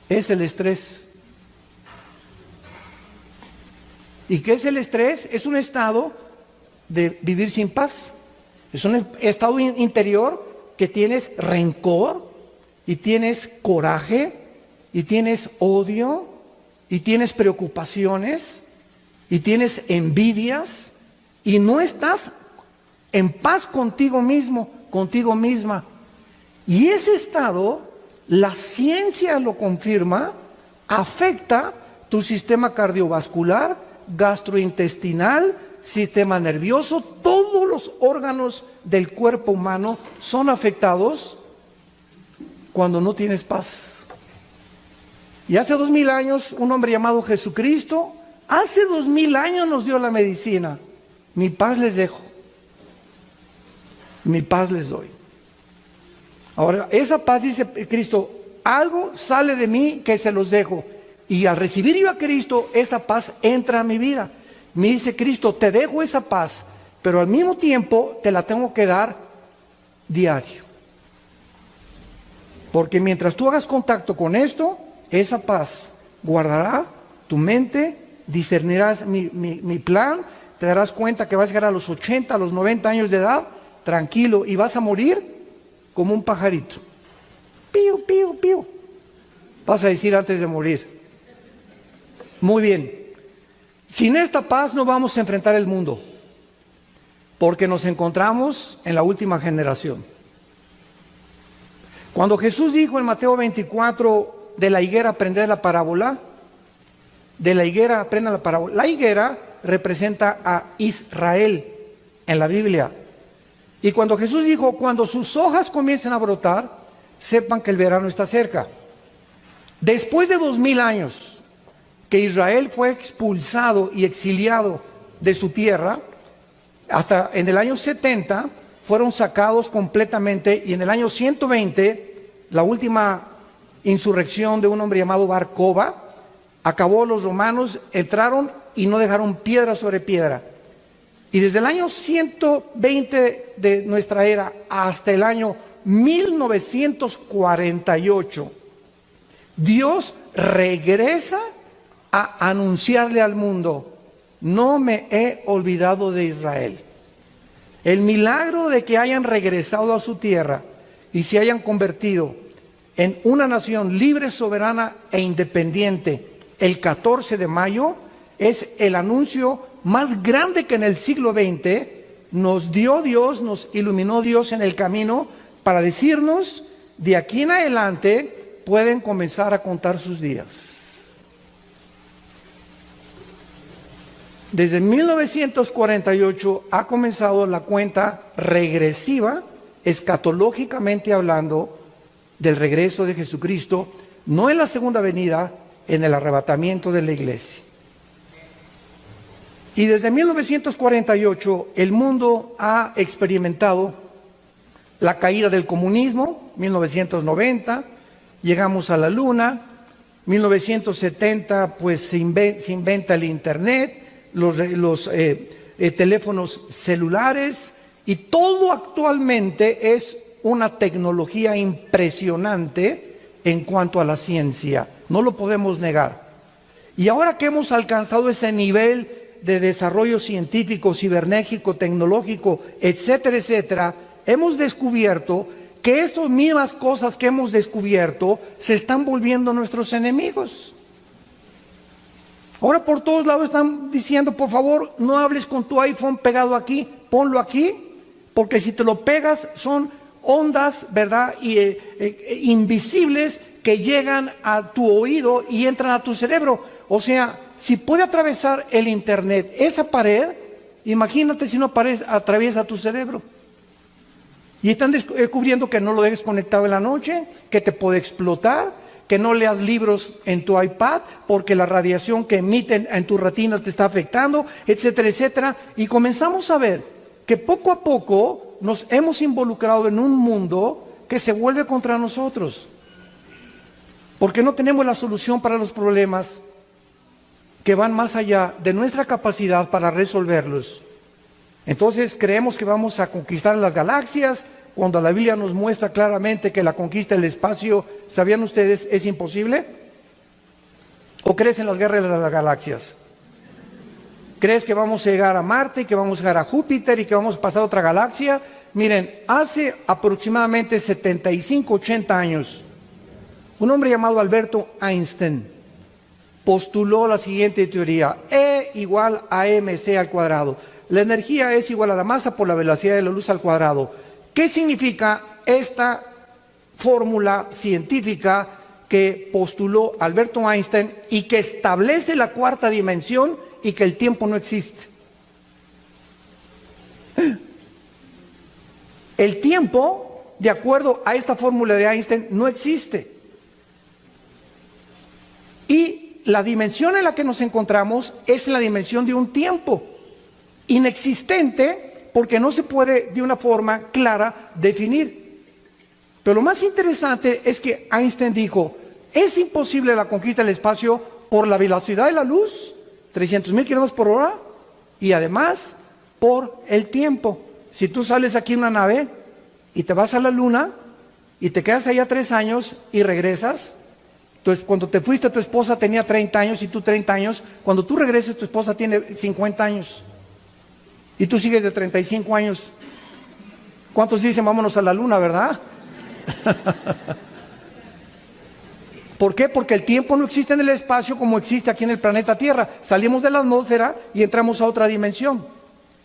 es el estrés. ¿Y qué es el estrés? Es un estado de vivir sin paz. Es un estado interior que tienes rencor, y tienes coraje, y tienes odio, y tienes preocupaciones, y tienes envidias, y no estás en paz contigo mismo, contigo misma. Y ese estado, la ciencia lo confirma, afecta tu sistema cardiovascular, gastrointestinal, sistema nervioso. Todos los órganos del cuerpo humano son afectados cuando no tienes paz. Y hace 2000 años, un hombre llamado Jesucristo, hace 2000 años nos dio la medicina. Mi paz les dejo, mi paz les doy. Ahora, esa paz, dice Cristo, algo sale de mí que se los dejo. Y al recibir yo a Cristo, esa paz entra a mi vida. Me dice Cristo, te dejo esa paz, pero al mismo tiempo te la tengo que dar diario. Porque mientras tú hagas contacto con esto, esa paz guardará tu mente, discernirás mi plan, te darás cuenta que vas a llegar a los 80, a los 90 años de edad, tranquilo, y vas a morir como un pajarito. Pío, pío, pío. Vas a decir antes de morir. Muy bien. Sin esta paz no vamos a enfrentar el mundo, porque nos encontramos en la última generación. Cuando Jesús dijo en Mateo 24, de la higuera aprended la parábola, de la higuera aprendan la parábola. La higuera representa a Israel en la Biblia. Y cuando Jesús dijo, cuando sus hojas comiencen a brotar, sepan que el verano está cerca. Después de 2000 años que Israel fue expulsado y exiliado de su tierra, hasta en el año 70 fueron sacados completamente, y en el año 120, la última insurrección de un hombre llamado Bar Kokhba, acabó. Los romanos entraron y no dejaron piedra sobre piedra. Y desde el año 120 de nuestra era hasta el año 1948, Dios regresa a anunciarle al mundo: no me he olvidado de Israel. El milagro de que hayan regresado a su tierra y se hayan convertido en una nación libre, soberana e independiente el 14 de mayo es el anuncio más grande que en el siglo XX nos dio Dios, nos iluminó Dios en el camino para decirnos: de aquí en adelante pueden comenzar a contar sus días. Desde 1948 ha comenzado la cuenta regresiva, escatológicamente hablando, del regreso de Jesucristo, no en la segunda venida, en el arrebatamiento de la iglesia. Y desde 1948 el mundo ha experimentado la caída del comunismo, 1990, llegamos a la luna, 1970 pues se inventa el internet, los teléfonos celulares, y todo actualmente es una tecnología impresionante en cuanto a la ciencia, no lo podemos negar. Y ahora que hemos alcanzado ese nivel de desarrollo científico, cibernético, tecnológico, etcétera, etcétera, hemos descubierto que estas mismas cosas que hemos descubierto se están volviendo nuestros enemigos. Ahora por todos lados están diciendo: por favor, no hables con tu iPhone pegado aquí, ponlo aquí, porque si te lo pegas son ondas, ¿verdad?, invisibles que llegan a tu oído y entran a tu cerebro. O sea, si puede atravesar el internet esa pared, imagínate si no atraviesa tu cerebro. Y están descubriendo que no lo dejes conectado en la noche, que te puede explotar, que no leas libros en tu iPad porque la radiación que emiten en tu retina te está afectando, etcétera, etcétera. Y comenzamos a ver que poco a poco nos hemos involucrado en un mundo que se vuelve contra nosotros, porque no tenemos la solución para los problemas que van más allá de nuestra capacidad para resolverlos. Entonces creemos que vamos a conquistar las galaxias, cuando la Biblia nos muestra claramente que la conquista del espacio, ¿sabían ustedes?, es imposible. ¿O crees en las guerras de las galaxias? ¿Crees que vamos a llegar a Marte, que vamos a llegar a Júpiter y que vamos a pasar a otra galaxia? Miren, hace aproximadamente 75, 80 años, un hombre llamado Alberto Einstein postuló la siguiente teoría: E igual a mc al cuadrado. La energía es igual a la masa por la velocidad de la luz al cuadrado. ¿Qué significa esta fórmula científica que postuló Alberto Einstein y que establece la cuarta dimensión y que el tiempo no existe? El tiempo, de acuerdo a esta fórmula de Einstein, no existe. Y la dimensión en la que nos encontramos es la dimensión de un tiempo inexistente, porque no se puede de una forma clara definir. Pero lo más interesante es que Einstein dijo: es imposible la conquista del espacio por la velocidad de la luz, 300,000 kilómetros por hora, y además por el tiempo. Si tú sales aquí en una nave y te vas a la luna y te quedas allá 3 años y regresas, entonces cuando te fuiste tu esposa tenía 30 años y tú 30 años, cuando tú regreses tu esposa tiene 50 años. Y tú sigues de 35 años. ¿Cuántos dicen vámonos a la luna, verdad? ¿Por qué? Porque el tiempo no existe en el espacio como existe aquí en el planeta Tierra. Salimos de la atmósfera y entramos a otra dimensión.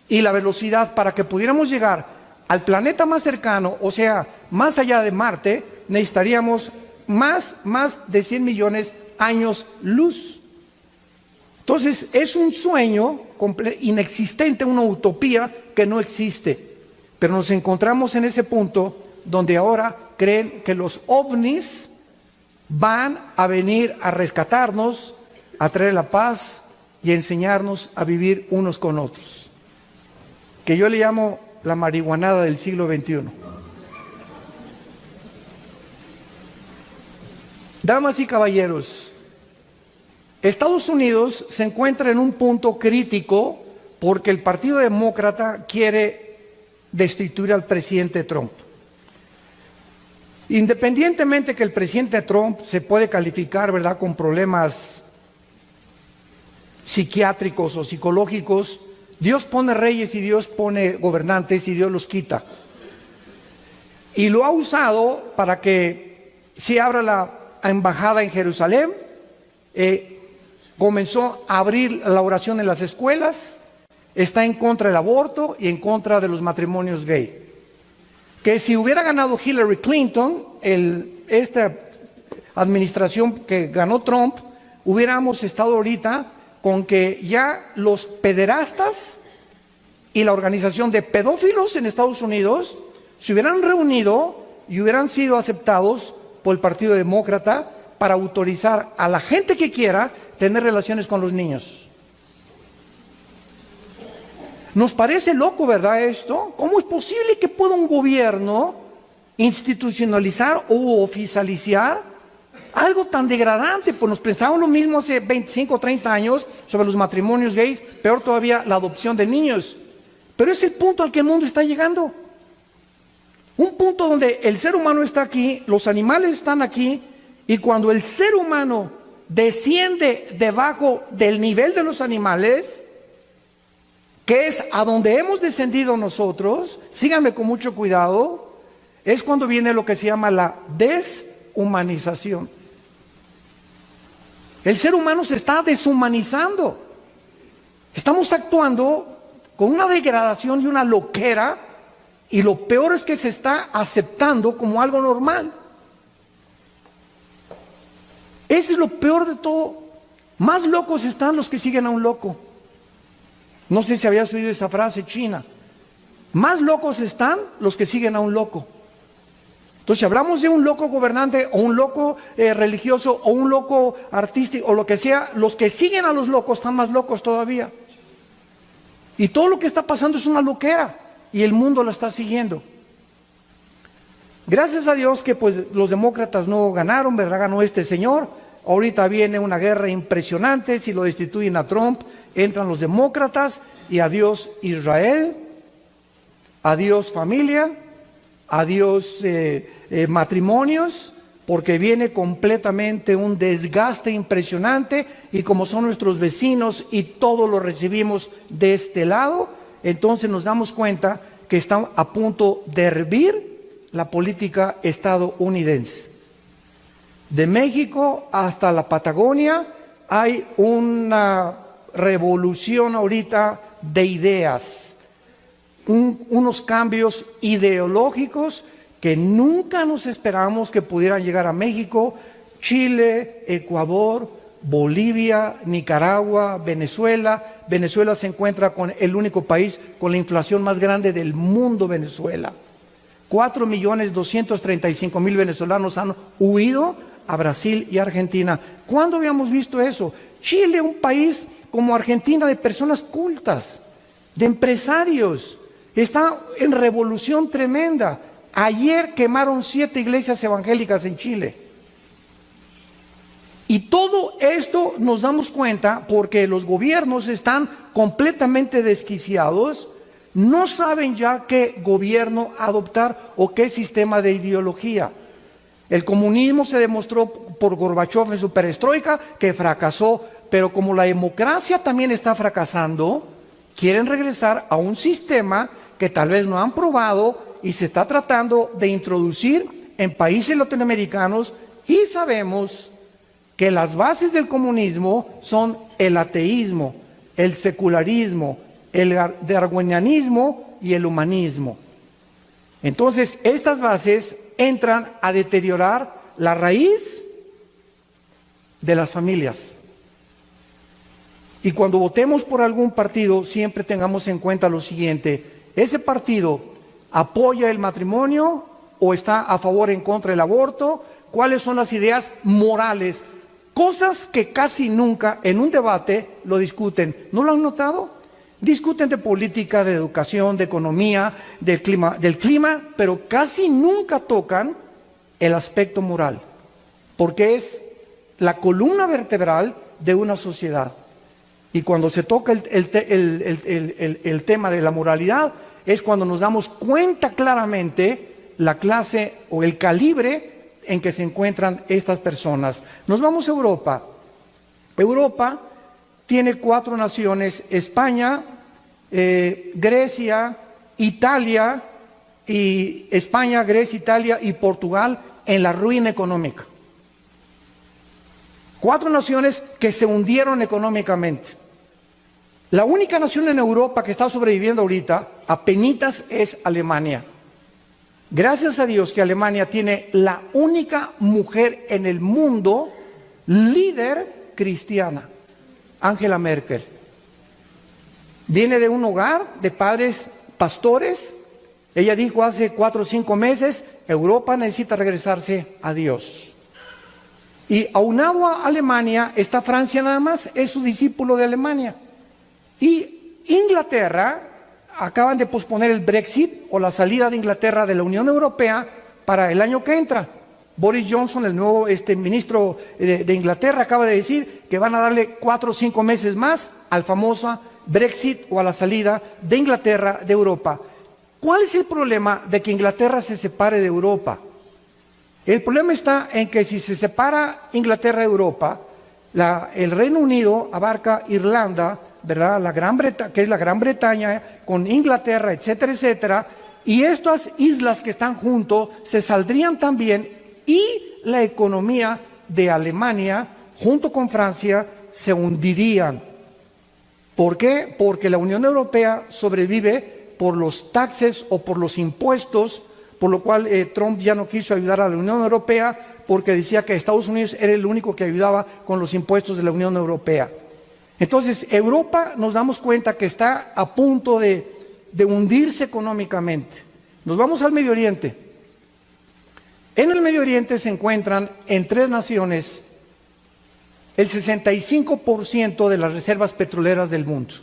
Y la velocidad para que pudiéramos llegar al planeta más cercano, o sea, más allá de Marte, necesitaríamos más de 100 millones años luz. Entonces es un sueño inexistente, una utopía que no existe. Pero nos encontramos en ese punto donde ahora creen que los ovnis van a venir a rescatarnos, a traer la paz y a enseñarnos a vivir unos con otros, que yo le llamo la marihuanada del siglo XXI. Damas y caballeros, Estados Unidos se encuentra en un punto crítico porque el Partido Demócrata quiere destituir al presidente Trump. Independientemente que el presidente Trump se puede calificar, ¿verdad?, con problemas psiquiátricos o psicológicos, Dios pone reyes y Dios pone gobernantes y Dios los quita. Y lo ha usado para que se abra la embajada en Jerusalén, comenzó a abrir la oración en las escuelas, está en contra del aborto y en contra de los matrimonios gay. Que si hubiera ganado Hillary Clinton, esta administración que ganó Trump, hubiéramos estado ahorita con que ya los pederastas y la organización de pedófilos en Estados Unidos se hubieran reunido y hubieran sido aceptados por el Partido Demócrata para autorizar a la gente que quiera tener relaciones con los niños. Nos parece loco, ¿verdad, esto? ¿Cómo es posible que pueda un gobierno institucionalizar o oficializar algo tan degradante? Pues nos pensábamos lo mismo hace 25 o 30 años sobre los matrimonios gays, peor todavía la adopción de niños. Pero es el punto al que el mundo está llegando. Un punto donde el ser humano está aquí, los animales están aquí, y cuando el ser humano desciende debajo del nivel de los animales, que es a donde hemos descendido nosotros, síganme con mucho cuidado, es cuando viene lo que se llama la deshumanización. El ser humano se está deshumanizando. Estamos actuando con una degradación y una loquera, y lo peor es que se está aceptando como algo normal. Ese es lo peor de todo. Más locos están los que siguen a un loco. No sé si habías oído esa frase china. Más locos están los que siguen a un loco. Entonces, si hablamos de un loco gobernante o un loco religioso o un loco artístico o lo que sea, los que siguen a los locos están más locos todavía. Y todo lo que está pasando es una loquera y el mundo lo está siguiendo. Gracias a Dios que pues los demócratas no ganaron, ¿verdad? Ganó este señor. Ahorita viene una guerra impresionante. Si lo destituyen a Trump, entran los demócratas y adiós Israel, adiós familia, adiós matrimonios, porque viene completamente un desgaste impresionante, y como son nuestros vecinos y todo lo recibimos de este lado, entonces nos damos cuenta que están a punto de hervir la política estadounidense. De México hasta la Patagonia hay una revolución ahorita de ideas, unos cambios ideológicos que nunca nos esperamos que pudieran llegar a México, Chile, Ecuador, Bolivia, Nicaragua, Venezuela. Venezuela se encuentra con el único país con la inflación más grande del mundo, Venezuela. 4.235.000 venezolanos han huido a Brasil y Argentina. ¿Cuándo habíamos visto eso? Chile, un país como Argentina de personas cultas, de empresarios, está en revolución tremenda. Ayer quemaron 7 iglesias evangélicas en Chile. Y todo esto nos damos cuenta porque los gobiernos están completamente desquiciados, no saben ya qué gobierno adoptar o qué sistema de ideología. El comunismo se demostró por Gorbachev en su perestroika que fracasó, pero como la democracia también está fracasando, quieren regresar a un sistema que tal vez no han probado y se está tratando de introducir en países latinoamericanos, y sabemos que las bases del comunismo son el ateísmo, el secularismo, el darwinianismo y el humanismo. Entonces, estas bases entran a deteriorar la raíz de las familias. Y cuando votemos por algún partido, siempre tengamos en cuenta lo siguiente: ¿ese partido apoya el matrimonio o está a favor o en contra del aborto? ¿Cuáles son las ideas morales? Cosas que casi nunca en un debate lo discuten. ¿No lo han notado? Discuten de política, de educación, de economía, del clima, pero casi nunca tocan el aspecto moral, porque es la columna vertebral de una sociedad. Y cuando se toca el tema de la moralidad, es cuando nos damos cuenta claramente la clase o el calibre en que se encuentran estas personas. Nos vamos a Europa. Europa tiene 4 naciones: España, Grecia, Italia, y España, Grecia, Italia y Portugal en la ruina económica. 4 naciones que se hundieron económicamente. La única nación en Europa que está sobreviviendo ahorita, apenitas, es Alemania. Gracias a Dios que Alemania tiene la única mujer en el mundo líder cristiana, Angela Merkel. Viene de un hogar de padres pastores. Ella dijo hace 4 o 5 meses, Europa necesita regresarse a Dios. Y aunado a Alemania está Francia nada más, es su discípulo de Alemania. Y Inglaterra, acaban de posponer el Brexit o la salida de Inglaterra de la Unión Europea para el año que entra. Boris Johnson, el nuevo ministro de Inglaterra, acaba de decir que van a darle 4 o 5 meses más al famoso Brexit o a la salida de Inglaterra de Europa. ¿Cuál es el problema de que Inglaterra se separe de Europa? El problema está en que si se separa Inglaterra de Europa, el Reino Unido abarca Irlanda, ¿verdad? Que es la Gran Bretaña, con Inglaterra, etcétera, etcétera, y estas islas que están juntos se saldrían también, y la economía de Alemania, junto con Francia, se hundirían. ¿Por qué? Porque la Unión Europea sobrevive por los taxes o por los impuestos, por lo cual Trump ya no quiso ayudar a la Unión Europea porque decía que Estados Unidos era el único que ayudaba con los impuestos de la Unión Europea. Entonces, Europa nos damos cuenta que está a punto de hundirse económicamente. Nos vamos al Medio Oriente. En el Medio Oriente se encuentran en 3 naciones el 65% de las reservas petroleras del mundo,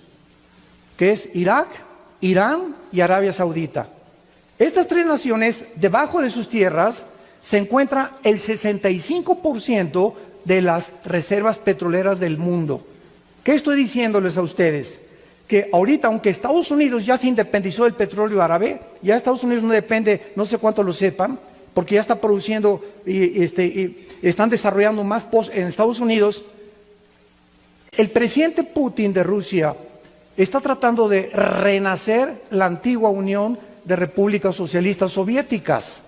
que es Irak, Irán y Arabia Saudita. Estas 3 naciones, debajo de sus tierras, se encuentra el 65% de las reservas petroleras del mundo. ¿Qué estoy diciéndoles a ustedes? Que ahorita, aunque Estados Unidos ya se independizó del petróleo árabe, ya Estados Unidos no depende, no sé cuánto lo sepan, porque ya está produciendo y están desarrollando más en Estados Unidos. El presidente Putin de Rusia está tratando de renacer la antigua Unión de Repúblicas Socialistas Soviéticas,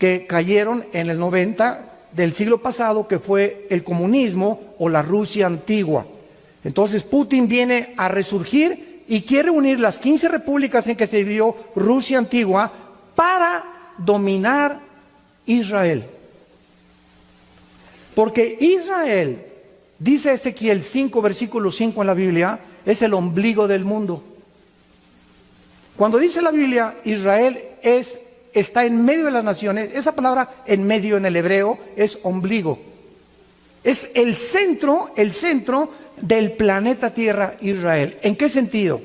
que cayeron en el 90 del siglo pasado, que fue el comunismo o la Rusia antigua. Entonces Putin viene a resurgir y quiere unir las 15 repúblicas en que se dividió Rusia antigua para dominar Israel. Porque Israel, dice Ezequiel 5, versículo 5 en la Biblia, es el ombligo del mundo. Cuando dice la Biblia, Israel está en medio de las naciones, esa palabra en medio en el hebreo es ombligo. Es el centro del planeta Tierra, Israel. ¿En qué sentido?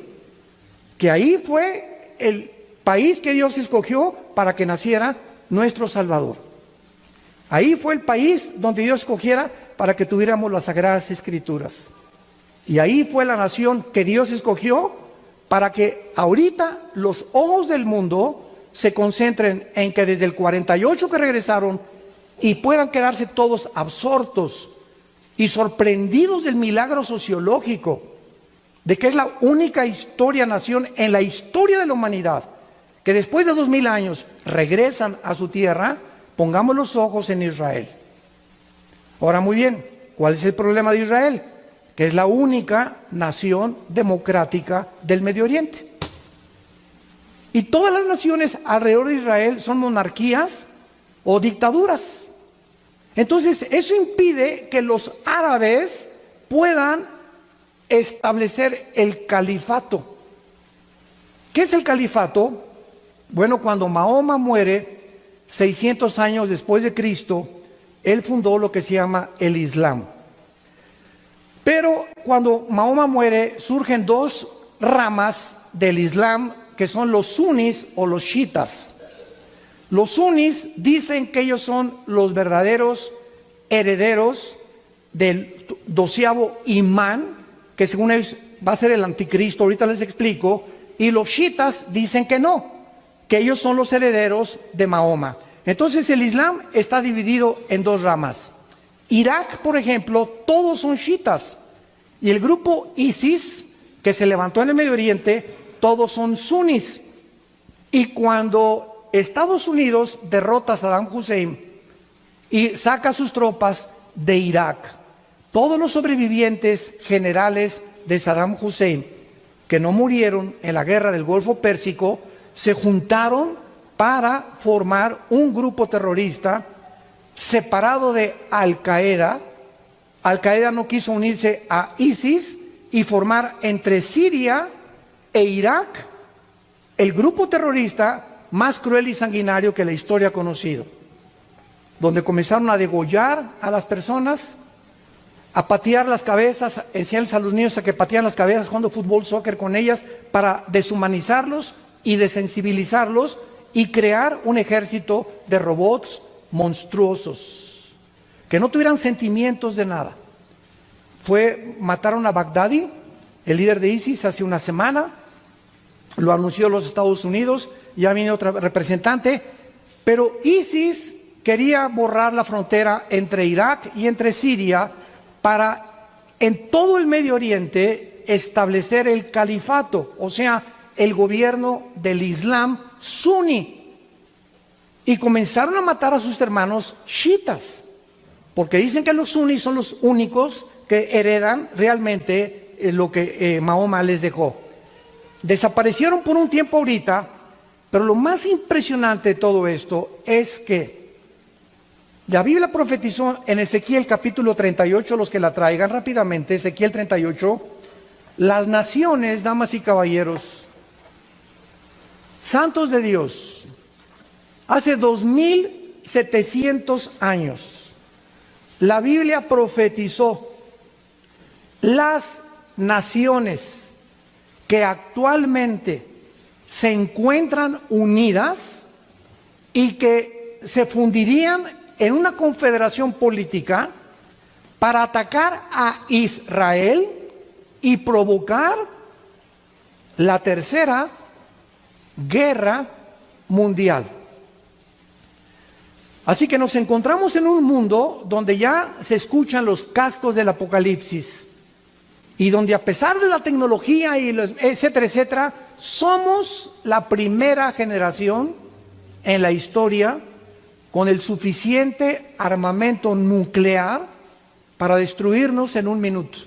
Que ahí fue el país que Dios escogió para que naciera nuestro Salvador. Ahí fue el país donde Dios escogiera para que tuviéramos las Sagradas Escrituras. Y ahí fue la nación que Dios escogió para que ahorita los ojos del mundo se concentren en que desde el 48 que regresaron y puedan quedarse todos absortos y sorprendidos del milagro sociológico de que es la única nación en la historia de la humanidad que después de 2000 años regresan a su tierra. Pongamos los ojos en Israel. Ahora, muy bien, ¿cuál es el problema de Israel? Que es la única nación democrática del Medio Oriente. Y todas las naciones alrededor de Israel son monarquías o dictaduras. Entonces, eso impide que los árabes puedan establecer el califato. ¿Qué es el califato? Bueno, cuando Mahoma muere, 600 años después de Cristo, él fundó lo que se llama el Islam. Pero cuando Mahoma muere, surgen 2 ramas del Islam, que son los sunnis o los chiitas. Los sunnis dicen que ellos son los verdaderos herederos del 12º imán, que según ellos va a ser el anticristo, ahorita les explico, y los chiitas dicen que no, que ellos son los herederos de Mahoma. Entonces el Islam está dividido en dos ramas. Irak, por ejemplo, todos son chiitas, y el grupo ISIS, que se levantó en el Medio Oriente, todos son sunis. Y cuando Estados Unidos derrota a Saddam Hussein y saca sus tropas de Irak, todos los sobrevivientes generales de Saddam Hussein, que no murieron en la guerra del Golfo Pérsico, se juntaron para formar un grupo terrorista separado de Al-Qaeda. Al-Qaeda no quiso unirse a ISIS y formar entre Siria e Irak el grupo terrorista más cruel y sanguinario que la historia ha conocido, donde comenzaron a degollar a las personas, a patear las cabezas, enseñarles a los niños a que patean las cabezas jugando fútbol, soccer con ellas, para deshumanizarlos y desensibilizarlos y crear un ejército de robots monstruosos, que no tuvieran sentimientos de nada. Mataron a Baghdadi, el líder de ISIS, hace una semana, lo anunció los Estados Unidos, ya viene otra representante, pero ISIS quería borrar la frontera entre Irak y entre Siria para en todo el Medio Oriente establecer el califato, o sea, el gobierno del Islam suní. Y comenzaron a matar a sus hermanos chiitas, porque dicen que los suníes son los únicos que heredan realmente lo que Mahoma les dejó. Desaparecieron por un tiempo ahorita, pero lo más impresionante de todo esto es que la Biblia profetizó en Ezequiel capítulo 38, los que la traigan rápidamente, Ezequiel 38, las naciones, damas y caballeros, santos de Dios, hace 2700 años, la Biblia profetizó las naciones que actualmente se encuentran unidas y que se fundirían en una confederación política para atacar a Israel y provocar la tercera guerra mundial. Así que nos encontramos en un mundo donde ya se escuchan los cascos del Apocalipsis y donde, a pesar de la tecnología y etcétera, etcétera, somos la primera generación en la historia con el suficiente armamento nuclear para destruirnos en un minuto.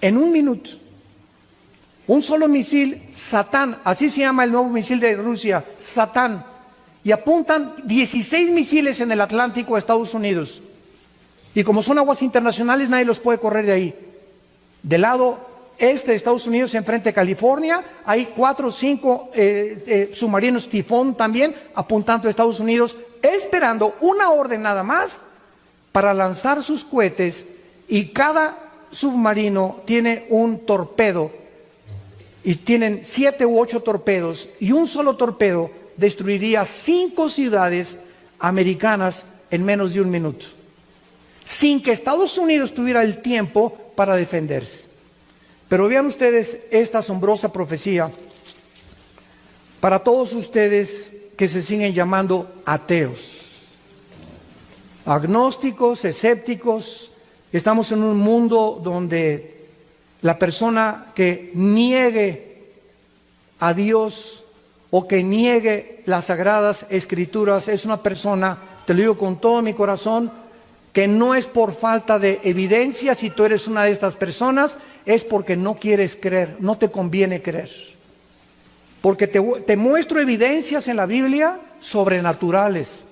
En un minuto. Un solo misil, Satán, así se llama el nuevo misil de Rusia, Satán, y apuntan 16 misiles en el Atlántico a Estados Unidos. Y como son aguas internacionales, nadie los puede correr de ahí. Del lado este de Estados Unidos, enfrente de California, hay 4 o 5 submarinos Tifón también apuntando a Estados Unidos, esperando una orden nada más para lanzar sus cohetes, y cada submarino tiene un torpedo, y tienen 7 u 8 torpedos, y un solo torpedo destruiría 5 ciudades americanas en menos de un minuto, sin que Estados Unidos tuviera el tiempo para defenderse. Pero vean ustedes esta asombrosa profecía para todos ustedes que se siguen llamando ateos, agnósticos, escépticos. Estamos en un mundo donde la persona que niegue a Dios o que niegue las Sagradas Escrituras es una persona, te lo digo con todo mi corazón, que no es por falta de evidencia. Si tú eres una de estas personas, es porque no quieres creer, no te conviene creer. Porque te muestro evidencias en la Biblia sobrenaturales.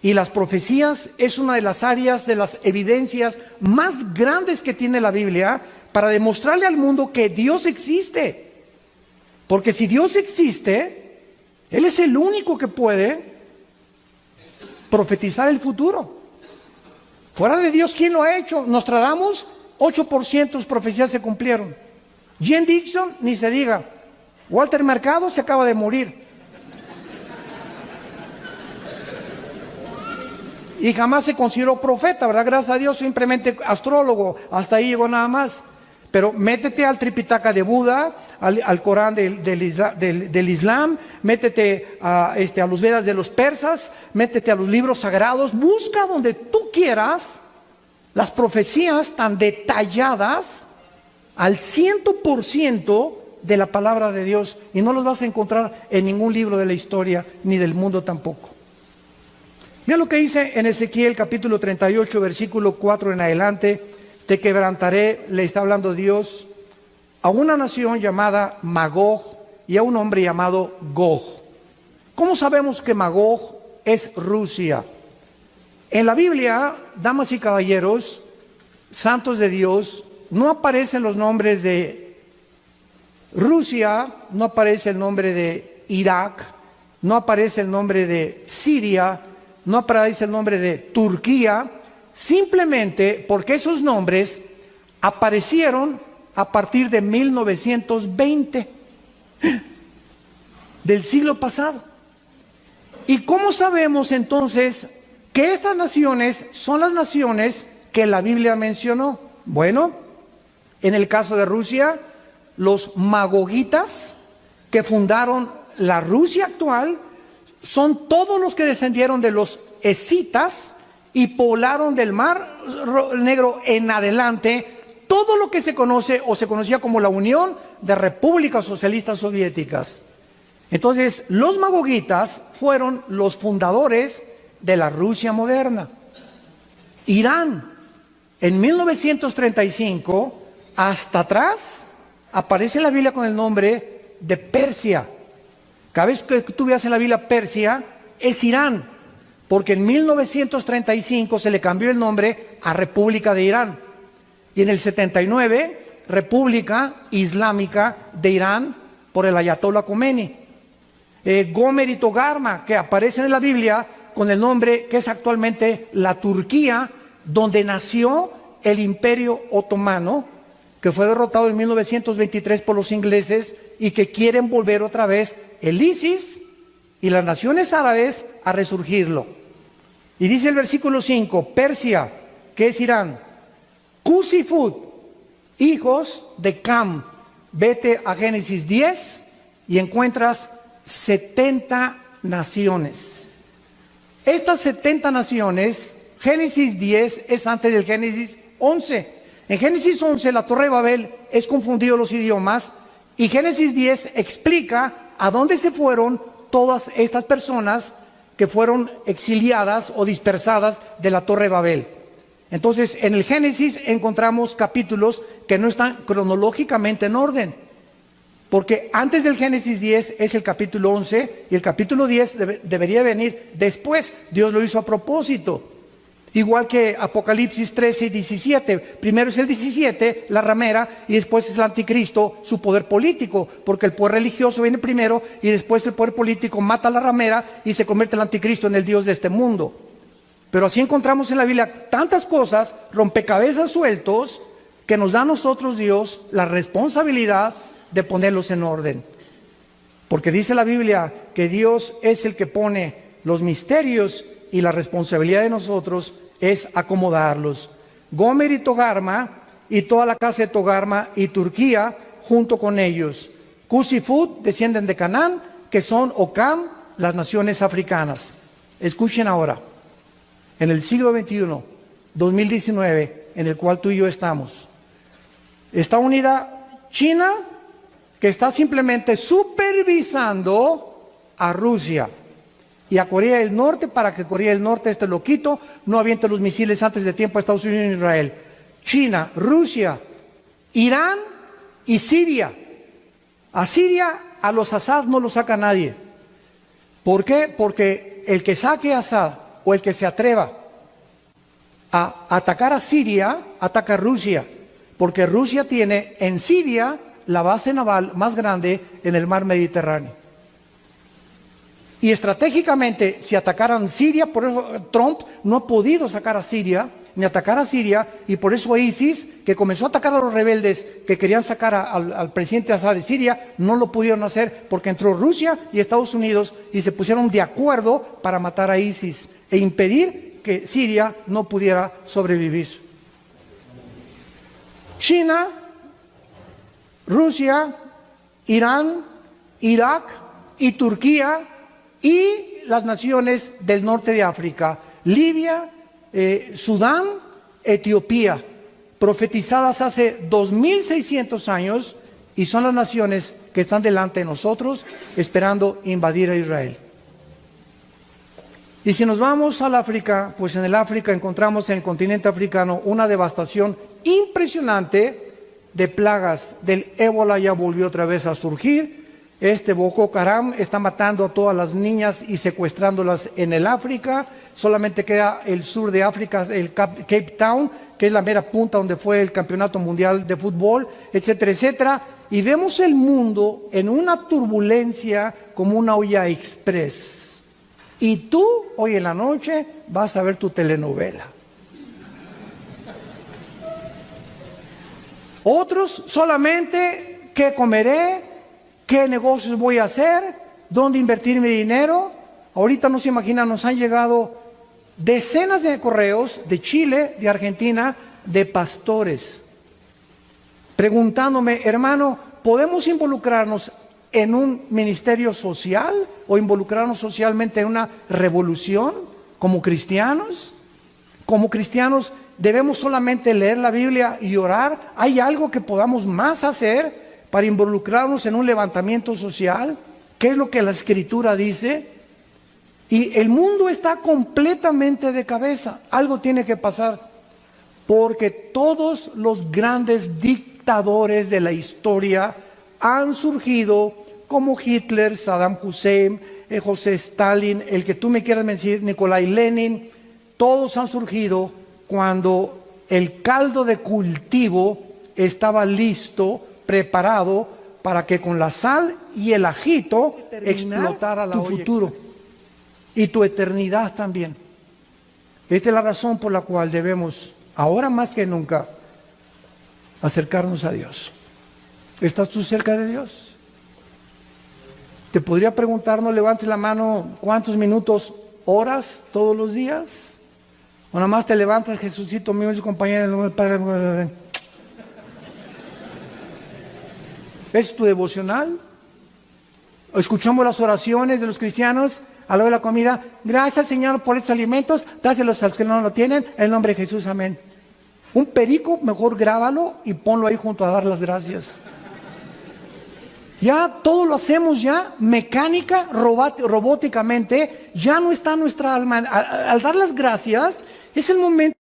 Y las profecías es una de las áreas, de las evidencias más grandes que tiene la Biblia para demostrarle al mundo que Dios existe. Porque si Dios existe, Él es el único que puede profetizar el futuro. Fuera de Dios, ¿quién lo ha hecho? Nostradamus, 8% de sus profecías se cumplieron. Jim Dixon, ni se diga. Walter Mercado se acaba de morir. y jamás se consideró profeta, ¿verdad? Gracias a Dios, simplemente astrólogo, hasta ahí llegó nada más. Pero métete al Tripitaka de Buda, al Corán del Islam, métete a los Vedas de los persas, métete a los libros sagrados, busca donde tú quieras las profecías tan detalladas al 100% de la palabra de Dios, y no los vas a encontrar en ningún libro de la historia, ni del mundo tampoco. Mira lo que dice en Ezequiel capítulo 38, versículo 4 en adelante: te quebrantaré, le está hablando Dios, a una nación llamada Magog y a un hombre llamado Gog. ¿Cómo sabemos que Magog es Rusia? En la Biblia, damas y caballeros, santos de Dios, no aparecen los nombres de Rusia, no aparece el nombre de Irak, no aparece el nombre de Siria, no aparece el nombre de Turquía, simplemente porque esos nombres aparecieron a partir de 1920, del siglo pasado. ¿Y cómo sabemos entonces que estas naciones son las naciones que la Biblia mencionó? Bueno, en el caso de Rusia, los magogitas que fundaron la Rusia actual son todos los que descendieron de los escitas y poblaron del Mar Negro en adelante todo lo que se conoce o se conocía como la Unión de Repúblicas Socialistas Soviéticas. Entonces, los magogitas fueron los fundadores de la Rusia moderna. Irán, en 1935, hasta atrás, aparece en la Biblia con el nombre de Persia. Cada vez que tú veas en la Biblia Persia, es Irán, porque en 1935 se le cambió el nombre a República de Irán. Y en el 79, República Islámica de Irán por el Ayatollah Khomeini. Gomer y Togarma, que aparecen en la Biblia con el nombre que es actualmente la Turquía, donde nació el Imperio Otomano, que fue derrotado en 1923 por los ingleses y que quieren volver otra vez el ISIS y las naciones árabes a resurgirlo. Y dice el versículo 5, Persia, que es Irán, Cus y Fut, hijos de Cam. Vete a Génesis 10 y encuentras 70 naciones. Estas 70 naciones, Génesis 10 es antes del Génesis 11. En Génesis 11 la Torre de Babel es confundido los idiomas y Génesis 10 explica a dónde se fueron todas estas personas que fueron exiliadas o dispersadas de la Torre de Babel. Entonces, en el Génesis encontramos capítulos que no están cronológicamente en orden, porque antes del Génesis 10 es el capítulo 11 y el capítulo 10 debería venir después. Dios lo hizo a propósito. Igual que Apocalipsis 13 y 17. Primero es el 17, la ramera, y después es el anticristo, su poder político, porque el poder religioso viene primero y después el poder político mata a la ramera y se convierte el anticristo en el Dios de este mundo. Pero así encontramos en la Biblia tantas cosas, rompecabezas sueltos, que nos da a nosotros Dios la responsabilidad de ponerlos en orden. Porque dice la Biblia que Dios es el que pone los misterios y la responsabilidad de nosotros es acomodarlos. Gomer y Togarma y toda la casa de Togarma y Turquía junto con ellos. Cus y Fut descienden de Canaán, que son Ocam, las naciones africanas. Escuchen ahora, en el siglo XXI, 2019, en el cual tú y yo estamos, está unida China, que está simplemente supervisando a Rusia y a Corea del Norte, para que Corea del Norte, este loquito, no aviente los misiles antes de tiempo a Estados Unidos y Israel. China, Rusia, Irán y Siria. A Siria, a los Assad no lo saca nadie. ¿Por qué? Porque el que saque a Assad o el que se atreva a atacar a Siria, ataca a Rusia. Porque Rusia tiene en Siria la base naval más grande en el mar Mediterráneo. Y estratégicamente, si atacaran Siria, por eso Trump no ha podido sacar a Siria, ni atacar a Siria, y por eso ISIS, que comenzó a atacar a los rebeldes que querían sacar al presidente Assad de Siria, no lo pudieron hacer porque entró Rusia y Estados Unidos y se pusieron de acuerdo para matar a ISIS e impedir que Siria no pudiera sobrevivir. China, Rusia, Irán, Irak y Turquía y las naciones del norte de África, Libia, Sudán, Etiopía, profetizadas hace 2600 años y son las naciones que están delante de nosotros esperando invadir a Israel. Y si nos vamos al África, pues en el África encontramos en el continente africano una devastación impresionante de plagas. Del ébola ya volvió otra vez a surgir. Este Boko Haram está matando a todas las niñas y secuestrándolas en el África. Solamente queda el sur de África, el Cape Town, que es la mera punta donde fue el campeonato mundial de fútbol, etcétera, etcétera. Y vemos el mundo en una turbulencia como una olla express. Y tú, hoy en la noche, vas a ver tu telenovela. Otros solamente, ¿qué comeré? ¿Qué negocios voy a hacer? ¿Dónde invertir mi dinero? Ahorita no se imaginan, nos han llegado decenas de correos de Chile, de Argentina, de pastores, preguntándome, hermano, ¿podemos involucrarnos en un ministerio social o involucrarnos socialmente en una revolución como cristianos? Como cristianos debemos solamente leer la Biblia y orar. ¿Hay algo que podamos más hacer para involucrarnos en un levantamiento social? ¿Qué es lo que la Escritura dice? Y el mundo está completamente de cabeza. Algo tiene que pasar, porque todos los grandes dictadores de la historia han surgido, como Hitler, Saddam Hussein, José Stalin, el que tú me quieras decir, Nikolai Lenin. Todos han surgido cuando el caldo de cultivo estaba listo, preparado, para que con la sal y el ajito explotara tu futuro y tu eternidad también. Esta es la razón por la cual debemos, ahora más que nunca, acercarnos a Dios. ¿Estás tú cerca de Dios? Te podría preguntar, no levantes la mano, ¿cuántos minutos oras todos los días? O nada más te levantas, Jesucito mío y su compañero, en el nombre del Padre. ¿Es tu devocional? Escuchamos las oraciones de los cristianos a la hora de la comida. Gracias, Señor, por estos alimentos. Dáselos a los que no lo tienen. En el nombre de Jesús, amén. Un perico, mejor grábalo y ponlo ahí junto a dar las gracias. Ya todo lo hacemos ya mecánica, robóticamente. Ya no está nuestra alma. Al dar las gracias, es el momento